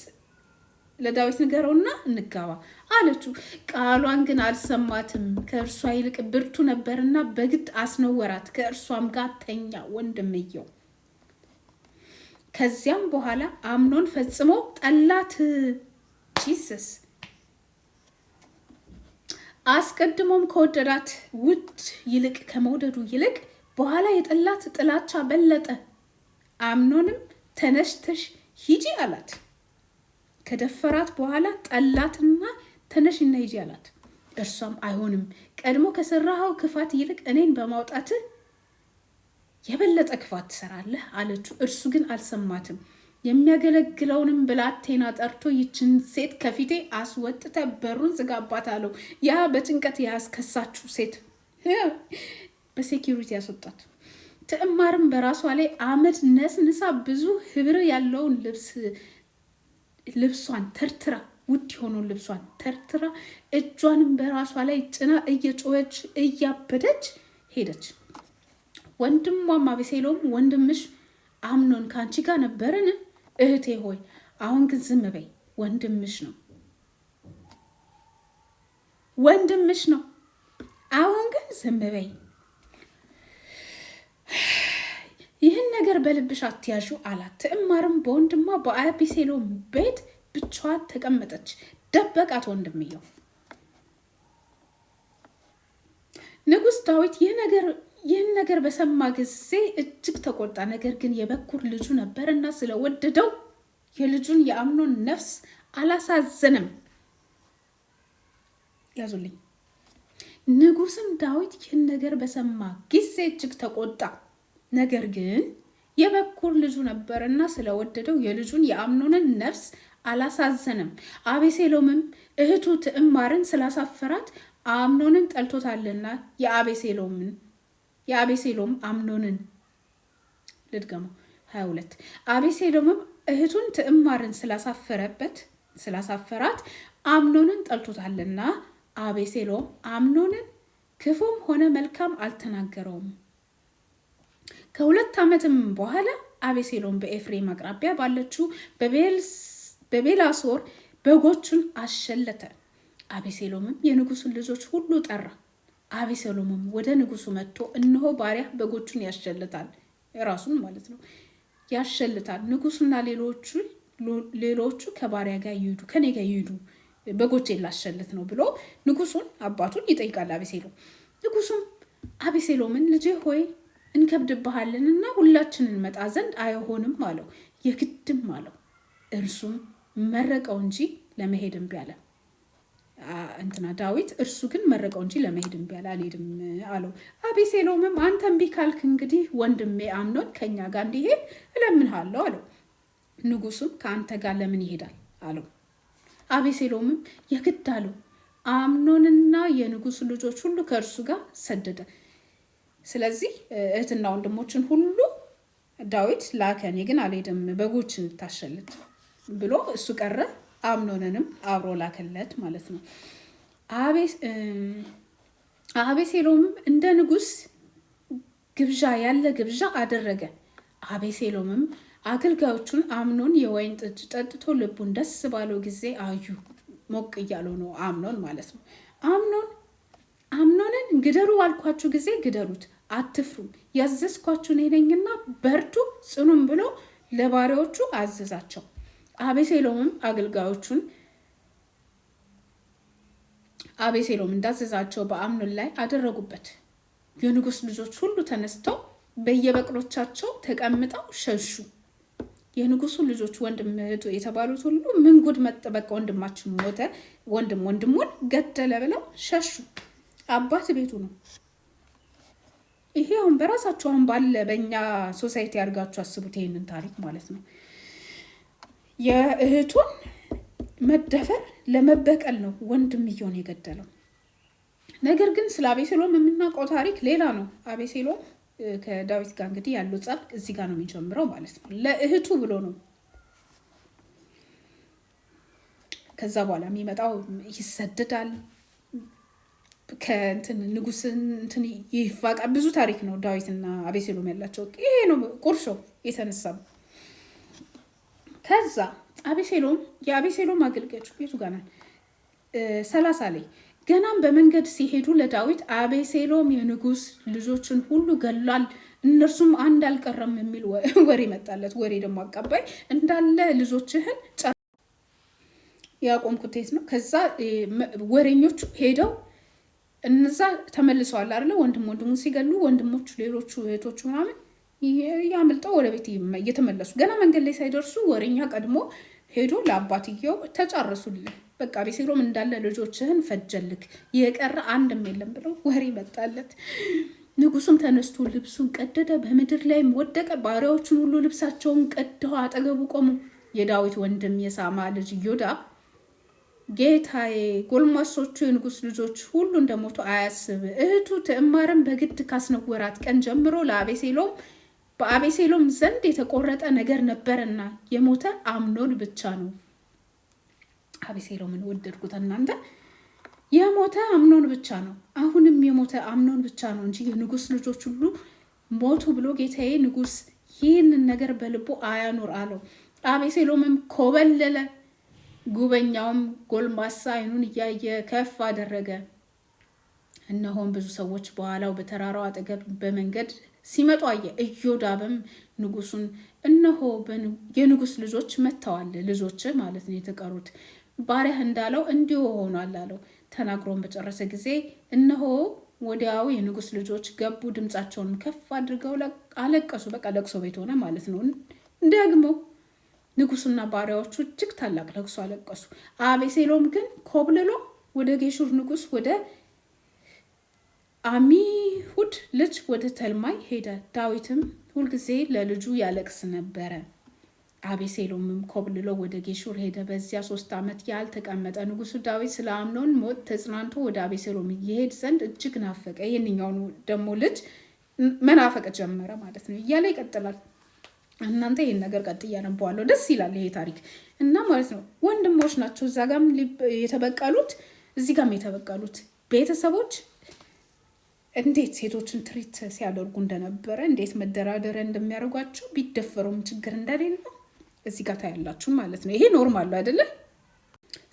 ለዳዊት ንገረውና እንጋባ አለችው። ቃሏን ግን አልሰማትም። ከእርሷ ይልቅ ብርቱ ነበርና በግድ አስነወራት። ከእርሷም ጋር ተኛ ወንድምየው። ከዚያም በኋላ አምኖን ፈጽሞ ጠላት። ጂሰስ አስቀድሞም ከወደዳት ውድ ይልቅ ከመውደዱ ይልቅ በኋላ የጠላት ጥላቻ በለጠ። አምኖንም ተነስተሽ ሂጂ አላት። ከደፈራት በኋላ ጠላትና ተነሽና ሂጂ አላት። እርሷም አይሆንም፣ ቀድሞ ከሰራኸው ክፋት ይልቅ እኔን በማውጣት የበለጠ ክፋት ትሰራለህ አለችው። እርሱ ግን አልሰማትም። የሚያገለግለውንም ብላቴና ጠርቶ ይችን ሴት ከፊቴ አስወጥተ በሩን ዝጋባት አለው። ያ በጭንቀት ያስከሳችው ሴት በሴኪሪቲ ያስወጣት። ትዕማርም በራሷ ላይ አመድ ነስንሳ ብዙ ህብር ያለውን ልብሷን ተርትራ ውድ የሆነውን ልብሷን ተርትራ እጇንም በራሷ ላይ ጭና እየጮኸች እያበደች ሄደች። ወንድሟም አቤሴሎም ወንድምሽ አምኖን ከአንቺ ጋር ነበርን? እህቴ ሆይ አሁን ግን ዝም በይ፣ ወንድምሽ ነው፣ ወንድምሽ ነው፣ አሁን ግን ዝም በይ፣ ይህን ነገር በልብሽ አትያዡ አላት። ትዕማርም በወንድሟ በአቤሴሎም ቤት ብቻዋን ተቀመጠች፣ ደበቃት ወንድምየው። ንጉሥ ዳዊት ይህን ነገር በሰማ ጊዜ እጅግ ተቆጣ። ነገር ግን የበኩር ልጁ ነበርና ስለወደደው የልጁን የአምኖን ነፍስ አላሳዘንም። ያዙልኝ። ንጉሥም ዳዊት ይህን ነገር በሰማ ጊዜ እጅግ ተቆጣ። ነገር ግን የበኩር ልጁ ነበርና ስለወደደው የልጁን የአምኖንን ነፍስ አላሳዘንም። አቤሴሎምም እህቱ ትዕማርን ስላሳፈራት አምኖንን ጠልቶታልና የአቤሴሎም አምኖንን ልድገመው 22 አቤሴሎምም እህቱን ትዕማርን ስላሳፈራት አምኖንን ጠልቶታልና አቤሴሎም አምኖንን ክፉም ሆነ መልካም አልተናገረውም። ከ2 ዓመትም በኋላ አቤሴሎም በኤፍሬም አቅራቢያ ባለችው በቤላሶር በጎቹን አሸለተ። አቤሴሎምም የንጉሱን ልጆች ሁሉ ጠራ። አቤሴሎምም ወደ ንጉሱ መጥቶ እነሆ ባሪያ በጎቹን ያሸልታል፣ ራሱን ማለት ነው ያሸልታል። ንጉሱና ሌሎቹ ከባሪያ ጋር ይሄዱ፣ ከኔ ጋር ይሄዱ፣ በጎቼን ላሸልት ነው ብሎ ንጉሱን አባቱን ይጠይቃል አቤሴሎም። ንጉሱም አቤሴሎምን ልጄ ሆይ እንከብድብሃለንና ሁላችንን እንመጣ ዘንድ አይሆንም አለው። የግድም አለው። እርሱም መረቀው እንጂ ለመሄድ እምቢ አለ። ዳዊት እርሱ ግን መረቀው እንጂ ለመሄድ እምቢ አለ፣ አልሄድም አለው። አቤሴሎምም አንተ እምቢ ካልክ እንግዲህ ወንድሜ አምኖን ከኛ ጋር እንዲሄድ እለምንሃለሁ አለው። ንጉሱም ከአንተ ጋር ለምን ይሄዳል አለው። አቤሴሎምም የግድ አለው። አምኖንና የንጉሱ ልጆች ሁሉ ከእርሱ ጋር ሰደደ። ስለዚህ እህትና ወንድሞችን ሁሉ ዳዊት ላከ፣ እኔ ግን አልሄድም በጎችን ልታሸልት ብሎ እሱ ቀረ። አምኖንንም አብሮ ላከለት ማለት ነው። አቤሴሎምም እንደ ንጉስ ግብዣ ያለ ግብዣ አደረገ። አቤሴሎምም አገልጋዮቹን አምኖን የወይን ጠጅ ጠጥቶ ልቡን ደስ ባለው ጊዜ አዩ። ሞቅ እያለው ነው አምኖን ማለት ነው። አምኖንን ግደሉ ባልኳችሁ ጊዜ ግደሉት፣ አትፍሩም፣ ያዘዝኳችሁ እኔ ነኝና በርቱ ጽኑም ብሎ ለባሪያዎቹ አዘዛቸው። አቤሴሎምም አገልጋዮቹን አቤሴሎም እንዳዘዛቸው በአምኖን ላይ አደረጉበት። የንጉስ ልጆች ሁሉ ተነስተው በየበቅሎቻቸው ተቀምጠው ሸሹ። የንጉሱ ልጆች ወንድም እህቱ የተባሉት ሁሉ ምን ጉድ መጣ፣ በቃ ወንድማችን ሞተ፣ ወንድሙን ገደለ ብለው ሸሹ። አባት ቤቱ ነው። ይሄ አሁን በራሳችሁ አሁን ባለ በእኛ ሶሳይቲ አድርጋችሁ አስቡት ይሄንን ታሪክ ማለት ነው። የእህቱን መደፈር ለመበቀል ነው ወንድምየውን የገደለው። ነገር ግን ስለ አቤሴሎም የምናውቀው ታሪክ ሌላ ነው። አቤሴሎም ከዳዊት ጋር እንግዲህ ያለው ጸብ እዚህ ጋር ነው የሚጀምረው ማለት ነው። ለእህቱ ብሎ ነው። ከዛ በኋላ የሚመጣው ይሰደዳል፣ ከእንትን ንጉስን እንትን ይፋቃል። ብዙ ታሪክ ነው ዳዊትና አቤሴሎም ያላቸው። ይሄ ነው ቁርሾ የተነሳው። ከዛ የአቤሴሎም አገልጋዮች ቤቱ ጋር 30 ላይ ገናም በመንገድ ሲሄዱ ለዳዊት አቤሴሎም የንጉስ ልጆችን ሁሉ ገሏል፣ እነርሱም አንድ አልቀረም የሚል ወሬ መጣለት። ወሬ ደግሞ አቀባይ እንዳለ ልጆችህን ያቆምኩት ነው። ከዛ ወሬኞቹ ሄደው እነዛ ተመልሰዋል አይደለ? ወንድሙ ሲገሉ ወንድሞቹ ሌሎቹ እህቶቹ ምናምን ያምልጠው ወደ ቤት እየተመለሱ ገና መንገድ ላይ ሳይደርሱ ወሬኛ ቀድሞ ሄዶ ለአባትየው ተጫረሱልህ፣ በቃ አቤሴሎም እንዳለ ልጆችህን ፈጀልክ፣ የቀረ አንድም የለም ብለው ወሬ መጣለት። ንጉሱም ተነስቶ ልብሱን ቀደደ፣ በምድር ላይም ወደቀ። ባሪያዎቹን ሁሉ ልብሳቸውን ቀደው አጠገቡ ቆሙ። የዳዊት ወንድም የሳማ ልጅ ኢዮዳብ ጌታዬ ጎልማሶቹ የንጉስ ልጆች ሁሉ እንደሞቱ አያስብ፣ እህቱ ትዕማርን በግድ ካስነወራት ቀን ጀምሮ በአቤሴሎም ዘንድ የተቆረጠ ነገር ነበርና የሞተ አምኖን ብቻ ነው። አቤሴሎምን ወደድኩት እናንተ፣ የሞተ አምኖን ብቻ ነው። አሁንም የሞተ አምኖን ብቻ ነው እንጂ የንጉስ ልጆች ሁሉ ሞቱ ብሎ ጌታዬ ንጉስ ይህንን ነገር በልቡ አያኑር አለው። አቤሴሎምም ኮበለለ። ጉበኛውም ጎልማሳ ዓይኑን እያየ ከፍ አደረገ። እነሆም ብዙ ሰዎች በኋላው በተራራው አጠገብ በመንገድ ሲመጡ አየ። ኢዮዳብም ንጉሱን እነሆ የንጉስ ልጆች መጥተዋል፣ ልጆች ማለት ነው የተቀሩት፣ ባሪያህ እንዳለው እንዲሁ ሆኗል አለው። ተናግሮን በጨረሰ ጊዜ እነሆ ወዲያው የንጉስ ልጆች ገቡ፣ ድምፃቸውን ከፍ አድርገው አለቀሱ። በቃ ለቅሶ ቤት ሆነ ማለት ነው። ደግሞ ንጉሱና ባሪያዎቹ እጅግ ታላቅ ለቅሶ አለቀሱ። አቤሴሎም ግን ኮብልሎ ወደ ጌሹር ንጉስ ወደ አሚሁድ ልጅ ወደ ተልማይ ሄደ። ዳዊትም ሁልጊዜ ለልጁ ያለቅስ ነበረ። አቤሴሎምም ኮብልሎ ወደ ጌሹር ሄደ። በዚያ 3 ዓመት ያህል ተቀመጠ። ንጉሱ ዳዊት ስለ አምኖን ሞት ተጽናንቶ ወደ አቤሴሎም ይሄድ ዘንድ እጅግ ናፈቀ። ይህንኛውን ደግሞ ልጅ መናፈቅ ጀመረ ማለት ነው እያለ ይቀጥላል። እናንተ ይህን ነገር ቀጥ እያነባዋለሁ፣ ደስ ይላል ይሄ ታሪክ እና ማለት ነው። ወንድሞች ናቸው እዛ ጋም የተበቀሉት፣ እዚህ ጋም የተበቀሉት ቤተሰቦች እንዴት ሴቶችን ትሪት ሲያደርጉ እንደነበረ፣ እንዴት መደራደሪያ እንደሚያደርጓቸው፣ ቢደፈሩም ችግር እንደሌለው እዚህ ጋር ታያላችሁ ማለት ነው። ይሄ ኖርማሉ አይደለ?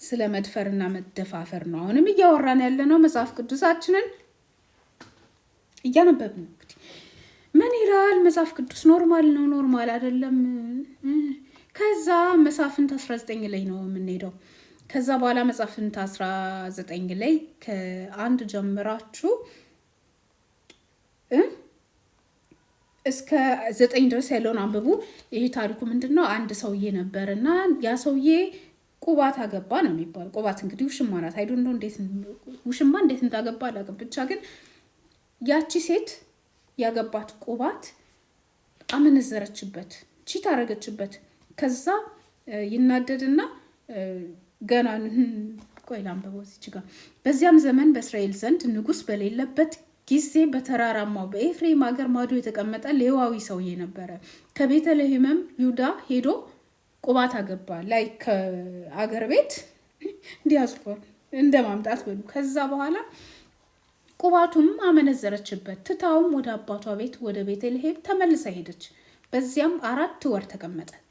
ስለ መድፈርና መደፋፈር ነው አሁንም እያወራን ያለ ነው። መጽሐፍ ቅዱሳችንን እያነበብን ነው። እንግዲህ ምን ይላል መጽሐፍ ቅዱስ? ኖርማል ነው ኖርማል አይደለም? ከዛ መሳፍንት 19 ላይ ነው የምንሄደው። ከዛ በኋላ መሳፍንት 19 ላይ ከ1 ጀምራችሁ እስከ 9 ድረስ ያለውን አንብቡ። ይሄ ታሪኩ ምንድነው? አንድ ሰውዬ ነበር እና ያ ሰውዬ ቁባት አገባ ነው የሚባል። ቁባት እንግዲህ ውሽማ ናት። አይዶ ነው እንዴት ውሽማ እንዴት እንዳገባ አላውቅም። ብቻ ግን ያቺ ሴት ያገባት ቁባት አመነዘረችበት፣ ቺት አረገችበት። ከዛ ይናደድና ገና ቆይ ላንብበው እዚህ ጋር። በዚያም ዘመን በእስራኤል ዘንድ ንጉስ በሌለበት ጊዜ በተራራማው በኤፍሬም ሀገር ማዶ የተቀመጠ ሌዋዊ ሰውዬ ነበረ። ከቤተልሔምም ይሁዳ ሄዶ ቁባት አገባ። ላይ ከአገር ቤት እንዲያስፈር እንደ ማምጣት በሉ። ከዛ በኋላ ቁባቱም አመነዘረችበት። ትታውም ወደ አባቷ ቤት ወደ ቤተልሔም ተመልሳ ሄደች። በዚያም 4 ወር ተቀመጠች።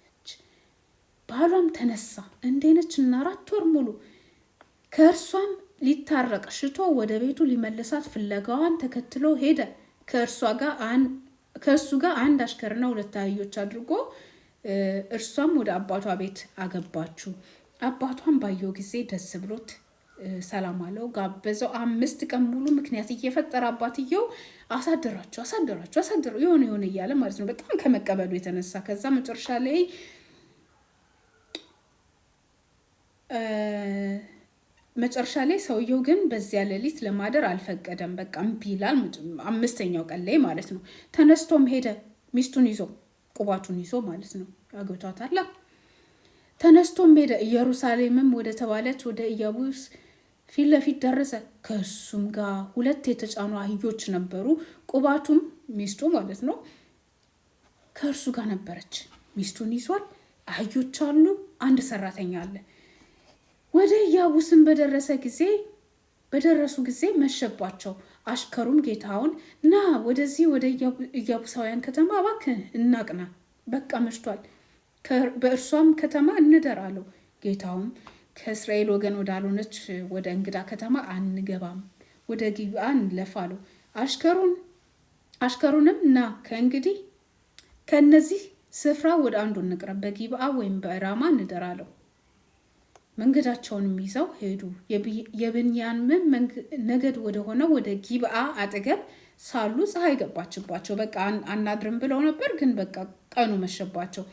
ባሏም ተነሳ እንዴነች እና 4 ወር ሙሉ ከእርሷም ሊታረቅ ሽቶ ወደ ቤቱ ሊመልሳት ፍለጋዋን ተከትሎ ሄደ። ከእሱ ጋር 1 አሽከርና 2 አህዮች አድርጎ እርሷም ወደ አባቷ ቤት አገባችው። አባቷን ባየው ጊዜ ደስ ብሎት ሰላም አለው፣ ጋበዘው። 5 ቀን ሙሉ ምክንያት እየፈጠረ አባትየው አሳደራቸው የሆነ እያለ ማለት ነው፣ በጣም ከመቀበሉ የተነሳ። ከዛ መጨረሻ ላይ መጨረሻ ላይ ሰውየው ግን በዚያ ሌሊት ለማደር አልፈቀደም። በቃ እምቢ ይላል። 5ኛው ቀን ላይ ማለት ነው። ተነስቶም ሄደ ሚስቱን ይዞ ቁባቱን ይዞ ማለት ነው። አግብቷታል። ተነስቶም ሄደ። ኢየሩሳሌምም ወደ ተባለች ወደ ኢያቡስ ፊት ለፊት ደረሰ። ከሱም ጋር 2 የተጫኑ አህዮች ነበሩ። ቁባቱም ሚስቱ ማለት ነው ከእርሱ ጋር ነበረች። ሚስቱን ይዟል። አህዮች አሉ። 1 ሰራተኛ አለ። ወደ ኢያቡስም በደረሱ ጊዜ መሸባቸው። አሽከሩም ጌታውን ና ወደዚህ ወደ ኢያቡሳውያን ከተማ እባክህ እናቅና፣ በቃ መሽቷል፣ በእርሷም ከተማ እንደር አለው። ጌታውም ከእስራኤል ወገን ወዳልሆነች ወደ እንግዳ ከተማ አንገባም፣ ወደ ጊብዓ እንለፍ አለው። አሽከሩንም ና ከእንግዲህ ከእነዚህ ስፍራ ወደ አንዱ እንቅረብ፣ በጊብዓ ወይም በራማ እንደር አለው። መንገዳቸውንም ይዘው ሄዱ። የብንያምም ነገድ ወደ ሆነው ወደ ጊብዓ አጠገብ ሳሉ ፀሐይ ገባችባቸው። በቃ አናድርም ብለው ነበር፣ ግን በቃ ቀኑ መሸባቸው።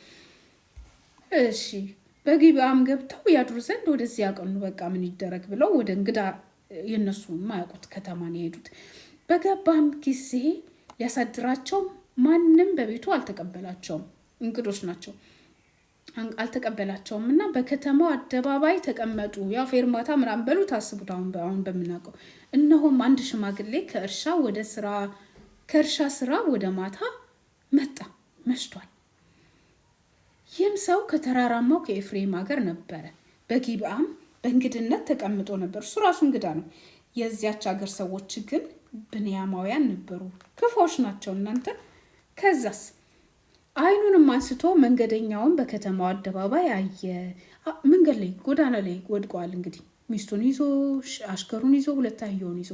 እሺ በጊብዓም ገብተው ያድሩ ዘንድ ወደዚያ ቀኑ። በቃ ምን ይደረግ ብለው ወደ እንግዳ የነሱ የማያውቁት ከተማን የሄዱት። በገባም ጊዜ ሊያሳድራቸው ማንም በቤቱ አልተቀበላቸውም። እንግዶች ናቸው። አልተቀበላቸውም እና በከተማው አደባባይ ተቀመጡ። ያው ፌርማታ ምናምን በሉ ታስቡት። አሁን በምናውቀው እነሆም 1 ሽማግሌ ከእርሻ ስራ ወደ ማታ መጣ፣ መሽቷል። ይህም ሰው ከተራራማው ከኤፍሬም ሀገር ነበረ። በጊብዓም በእንግድነት ተቀምጦ ነበር። እሱ ራሱ እንግዳ ነው። የዚያች ሀገር ሰዎች ግን ብንያማውያን ነበሩ። ክፉዎች ናቸው እናንተ። ከዛስ አይኑንም አንስቶ መንገደኛውን በከተማው አደባባይ አየ። መንገድ ላይ ጎዳና ላይ ወድቀዋል። እንግዲህ ሚስቱን ይዞ አሽከሩን ይዞ 2 አህዮውን ይዞ።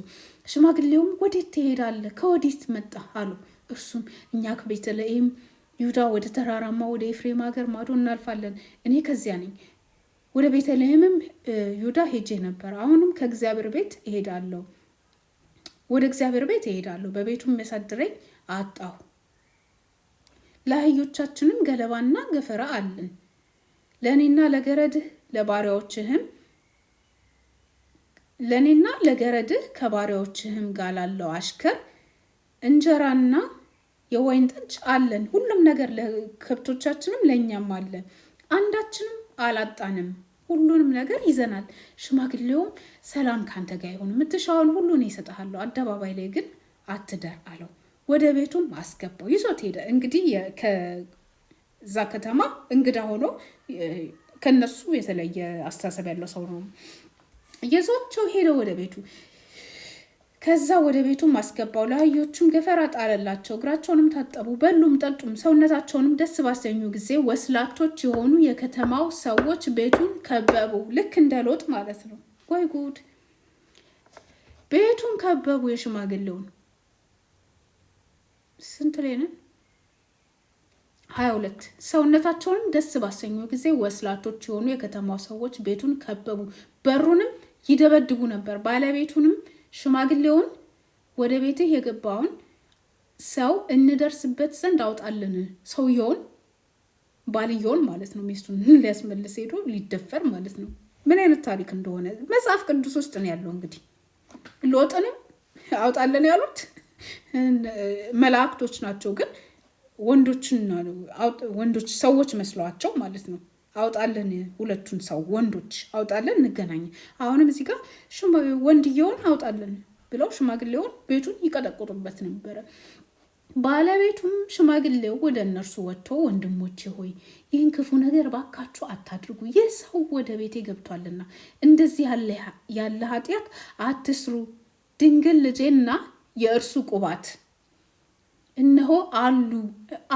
ሽማግሌውም ወዴት ትሄዳለህ? ከወዴት መጣ አለው። እርሱም እኛ ከቤተልሔም ይሁዳ ወደ ተራራማ ወደ ኤፍሬም ሀገር ማዶ እናልፋለን። እኔ ከዚያ ነኝ። ወደ ቤተልሔምም ይሁዳ ሄጄ ነበር። አሁንም ወደ እግዚአብሔር ቤት እሄዳለሁ። በቤቱም የሚያሳድረኝ አጣሁ። ለአህዮቻችንም ገለባና ገፈራ አለን። ለእኔና ለገረድህ ከባሪያዎችህም ጋር ላለው አሽከር እንጀራና የወይን ጠጅ አለን። ሁሉም ነገር ለከብቶቻችንም ለእኛም አለ። አንዳችንም አላጣንም። ሁሉንም ነገር ይዘናል። ሽማግሌውም ሰላም ካንተ ጋር ይሁን፣ የምትሻውን ሁሉ እኔ እሰጥሃለሁ፣ አደባባይ ላይ ግን አትደር አለው። ወደ ቤቱም አስገባው፣ ይዞት ሄደ። እንግዲህ ከዛ ከተማ እንግዳ ሆኖ ከነሱ የተለየ አስተሳሰብ ያለው ሰው ነው። ይዟቸው ሄደ ወደ ቤቱ። ከዛ ወደ ቤቱም አስገባው። ለአህዮቹም ገፈራ ጣለላቸው። እግራቸውንም ታጠቡ፣ በሉም ጠጡም። ሰውነታቸውንም ደስ ባሰኙ ጊዜ ወስላቶች የሆኑ የከተማው ሰዎች ቤቱን ከበቡ። ልክ እንደ ሎጥ ማለት ነው። ወይ ጉድ! ቤቱን ከበቡ። የሽማግሌውን ስንት ላይ ነን? 22 ሰውነታቸውንም ደስ ባሰኙ ጊዜ ወስላቶች የሆኑ የከተማው ሰዎች ቤቱን ከበቡ፣ በሩንም ይደበድቡ ነበር። ባለቤቱንም ሽማግሌውን ወደ ቤትህ የገባውን ሰው እንደርስበት ዘንድ አውጣልን። ሰውየውን ባልየውን ማለት ነው፣ ሚስቱን ሊያስመልስ ሄዶ ሊደፈር ማለት ነው። ምን አይነት ታሪክ እንደሆነ መጽሐፍ ቅዱስ ውስጥ ነው ያለው። እንግዲህ ሎጥንም አውጣልን ያሉት መላእክቶች ናቸው፣ ግን ወንዶች ሰዎች መስለዋቸው ማለት ነው። አውጣለን፣ ሁለቱን ሰው ወንዶች አውጣለን፣ እንገናኝ። አሁንም እዚህ ጋር ወንድየውን አውጣለን ብለው ሽማግሌውን ቤቱን ይቀጠቅጡበት ነበረ። ባለቤቱም ሽማግሌው ወደ እነርሱ ወጥቶ ወንድሞቼ ሆይ ይህን ክፉ ነገር ባካችሁ አታድርጉ፣ ይህ ሰው ወደ ቤቴ ገብቷልና እንደዚህ ያለ ኃጢአት አትስሩ። ድንግል ልጄና የእርሱ ቁባት እነሆ አሉ፣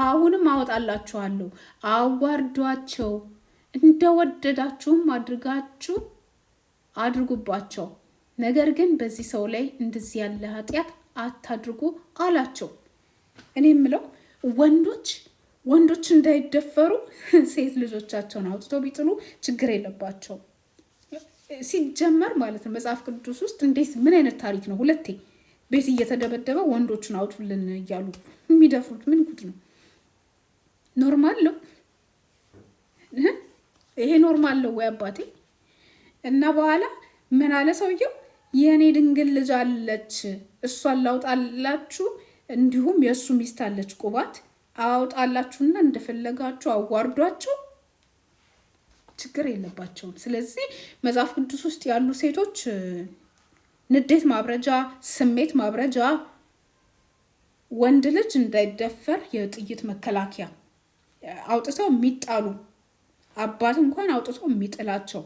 አሁንም አወጣላችኋለሁ። አዋርዷቸው፣ እንደወደዳችሁም አድርጉባቸው። ነገር ግን በዚህ ሰው ላይ እንደዚህ ያለ ኃጢአት አታድርጉ አላቸው። እኔ የምለው ወንዶች እንዳይደፈሩ ሴት ልጆቻቸውን አውጥቶ ቢጥሉ ችግር የለባቸው ሲጀመር ማለት ነው። መጽሐፍ ቅዱስ ውስጥ እንዴት ምን አይነት ታሪክ ነው? ሁለቴ ቤት እየተደበደበ ወንዶችን አውጡልን እያሉ የሚደፍሩት ምን ጉድ ነው? ኖርማል ነው ይሄ? ኖርማል ነው ወይ አባቴ? እና በኋላ ምን አለ ሰውየው? የኔ ድንግል ልጅ አለች፣ እሷን ላውጣላችሁ፣ እንዲሁም የእሱ ሚስት አለች ቁባት፣ አውጣላችሁና እንደፈለጋችሁ አዋርዷቸው፣ ችግር የለባቸውም። ስለዚህ መጽሐፍ ቅዱስ ውስጥ ያሉ ሴቶች ንዴት ማብረጃ፣ ስሜት ማብረጃ፣ ወንድ ልጅ እንዳይደፈር የጥይት መከላከያ አውጥተው የሚጣሉ አባት እንኳን አውጥተው የሚጥላቸው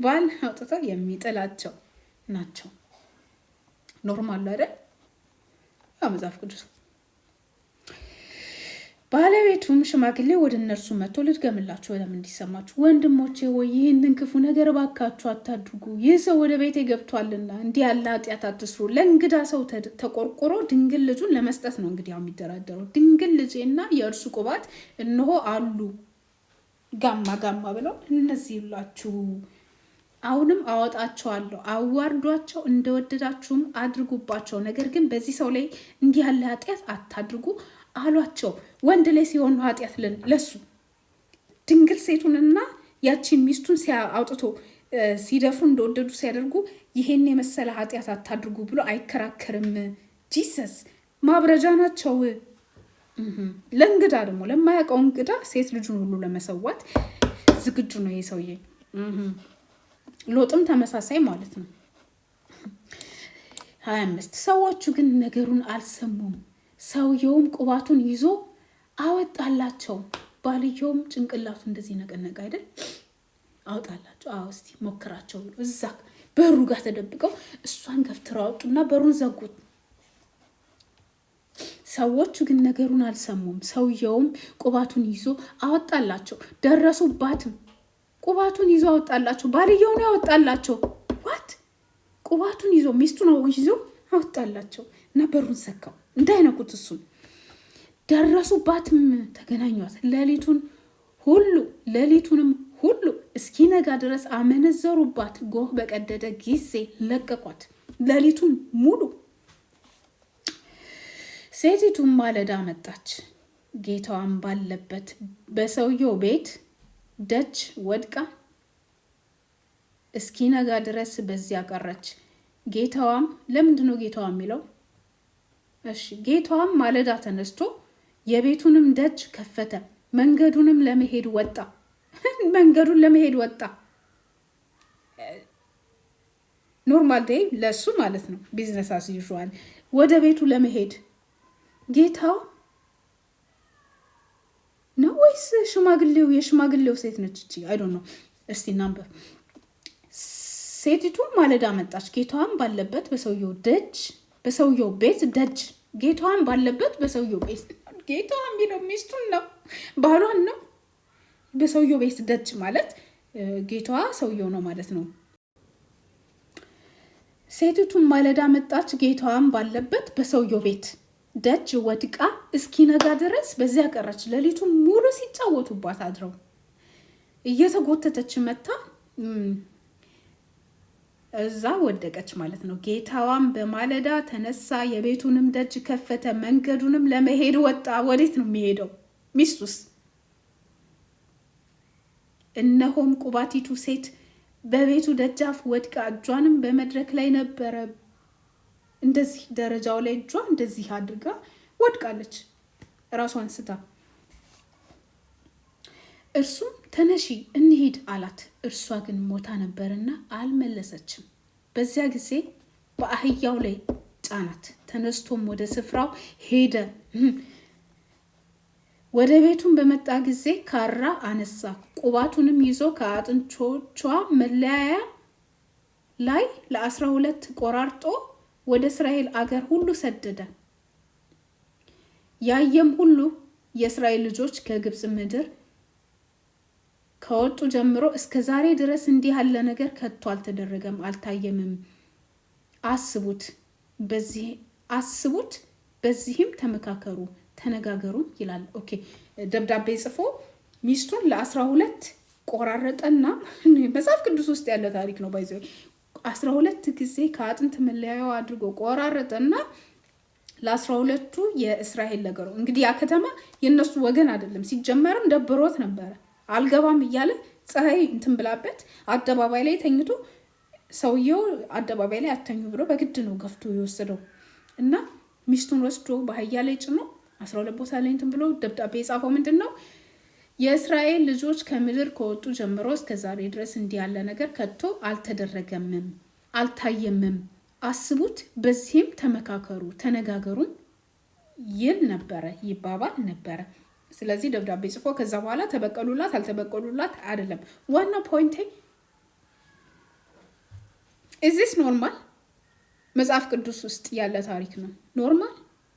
ባል አውጥተው የሚጥላቸው ናቸው። ኖርማል አይደል? ያው መጽሐፍ ቅዱስ። ባለቤቱም ሽማግሌ ወደ እነርሱ መጥቶ ልድገምላችሁ ለምን እንዲሰማችሁ፣ ወንድሞቼ ወይ ይህንን ክፉ ነገር ባካችሁ አታድርጉ። ይህ ሰው ወደ ቤቴ ገብቷልና እንዲህ ያለ ኃጢአት አትስሩ። ለእንግዳ ሰው ተቆርቆሮ ድንግል ልጁን ለመስጠት ነው እንግዲህ ያው የሚደራደረው። ድንግል ልጄና የእርሱ ቁባት እነሆ አሉ ጋማ ጋማ ብለው እነዚህ ይላችሁ፣ አሁንም አወጣቸዋለሁ፣ አዋርዷቸው፣ እንደወደዳችሁም አድርጉባቸው። ነገር ግን በዚህ ሰው ላይ እንዲህ ያለ ኃጢአት አታድርጉ አሏቸው። ወንድ ላይ ሲሆን ኃጢአት ለሱ ድንግል ሴቱንና ያቺን ሚስቱን አውጥቶ ሲደፍሩ እንደወደዱ ሲያደርጉ ይሄን የመሰለ ኃጢአት አታድርጉ ብሎ አይከራከርም። ጂሰስ ማብረጃ ናቸው። ለእንግዳ ደግሞ ለማያውቀው እንግዳ ሴት ልጁን ሁሉ ለመሰዋት ዝግጁ ነው ይሄ ሰውዬ። ሎጥም ተመሳሳይ ማለት ነው። 25 ሰዎቹ ግን ነገሩን አልሰሙም። ሰውየውም ቁባቱን ይዞ አወጣላቸው። ባልየውም ጭንቅላቱ እንደዚህ ነቀነቀ አይደል? አወጣላቸው። አዎ እስቲ ሞክራቸው ብሎ እዛ በሩ ጋር ተደብቀው እሷን ገፍትረው አወጡና በሩን ዘጉት። ሰዎቹ ግን ነገሩን አልሰሙም። ሰውየውም ቁባቱን ይዞ አወጣላቸው። ደረሱባትም። ቁባቱን ይዞ አወጣላቸው። ባልየው ነው ያወጣላቸው። ዋት ቁባቱን ይዞ ሚስቱ ነው ይዞ አወጣላቸው እና በሩን ሰካው እንዳይነኩት እሱን። ደረሱባትም፣ ተገናኟት። ሌሊቱንም ሁሉ እስኪነጋ ድረስ አመነዘሩባት። ጎህ በቀደደ ጊዜ ለቀቋት። ሌሊቱን ሙሉ። ሴቲቱም ማለዳ መጣች፣ ጌታዋን ባለበት በሰውየው ቤት ደጅ ወድቃ እስኪነጋ ድረስ በዚያ ቀረች። ጌታዋም ለምንድን ነው ጌታዋ የሚለው? እሺ ጌታዋም ማለዳ ተነስቶ የቤቱንም ደጅ ከፈተ፣ መንገዱንም ለመሄድ ወጣ። መንገዱን ለመሄድ ወጣ። ኖርማል ዴይ ለሱ ማለት ነው፣ ቢዝነስ አስ ዩዥዋል። ወደ ቤቱ ለመሄድ ጌታው ነው ወይስ ሽማግሌው? የሽማግሌው ሴት ነች እቺ። አይ ዶንት ኖ። እስቲ ናምበር። ሴቲቱ ማለዳ መጣች፣ ጌታዋን ባለበት በሰውየው ቤት ደጅ። ጌታዋን ባለበት በሰውየው ቤት። ጌታዋ የሚለው ሚስቱን ነው፣ ባሏን ነው። በሰውየው ቤት ደጅ ማለት ጌታዋ ሰውየው ነው ማለት ነው። ሴቲቱም ማለዳ መጣች፣ ጌታዋን ባለበት በሰውየው ቤት ደጅ ወድቃ እስኪነጋ ድረስ በዚያ ቀረች። ሌሊቱን ሙሉ ሲጫወቱባት አድረው እየተጎተተች መታ እዛ ወደቀች ማለት ነው። ጌታዋም በማለዳ ተነሳ፣ የቤቱንም ደጅ ከፈተ፣ መንገዱንም ለመሄድ ወጣ። ወዴት ነው የሚሄደው? ሚስቱስ? እነሆም ቁባቲቱ ሴት በቤቱ ደጃፍ ወድቃ እጇንም በመድረክ ላይ ነበረ። እንደዚህ ደረጃው ላይ እጇ እንደዚህ አድርጋ ወድቃለች፣ ራሷን ስታ። እርሱም ተነሺ እንሂድ አላት። እርሷ ግን ሞታ ነበርና አልመለሰችም። በዚያ ጊዜ በአህያው ላይ ጫናት። ተነስቶም ወደ ስፍራው ሄደ። ወደ ቤቱን በመጣ ጊዜ ካራ አነሳ፣ ቁባቱንም ይዞ ከአጥንቶቿ መለያያ ላይ ለ12 ቆራርጦ ወደ እስራኤል አገር ሁሉ ሰደደ። ያየም ሁሉ የእስራኤል ልጆች ከግብፅ ምድር ከወጡ ጀምሮ እስከ ዛሬ ድረስ እንዲህ ያለ ነገር ከቶ አልተደረገም አልታየምም። አስቡት፣ በዚህም ተመካከሩ ተነጋገሩ ይላል። ኦኬ ደብዳቤ ጽፎ ሚስቱን ለ12 ቆራረጠና መጽሐፍ ቅዱስ ውስጥ ያለ ታሪክ ነው። ባይዘው 12 ጊዜ ከአጥንት መለያው አድርጎ ቆራረጠና ለ12ቱ የእስራኤል ነገሩ። እንግዲህ ያ ከተማ የነሱ ወገን አይደለም። ሲጀመርም ደብሮት ነበረ። አልገባም እያለ ፀሐይ እንትን ብላበት አደባባይ ላይ ተኝቶ ሰውየው አደባባይ ላይ አተኙ ብሎ በግድ ነው ገፍቶ የወሰደው እና ሚስቱን ወስዶ በአህያ ላይ ጭኖ 12 ቦታ ላይ እንትን ብሎ ደብዳቤ የጻፈው ምንድን ነው? የእስራኤል ልጆች ከምድር ከወጡ ጀምሮ እስከ ዛሬ ድረስ እንዲህ ያለ ነገር ከቶ አልተደረገምም፣ አልታየምም። አስቡት፣ በዚህም ተመካከሩ፣ ተነጋገሩም ይል ነበረ፣ ይባባል ነበረ። ስለዚህ ደብዳቤ ጽፎ ከዛ በኋላ ተበቀሉላት አልተበቀሉላት አይደለም ዋና ፖይንቴ። ኢዚስ ኖርማል? መጽሐፍ ቅዱስ ውስጥ ያለ ታሪክ ነው። ኖርማል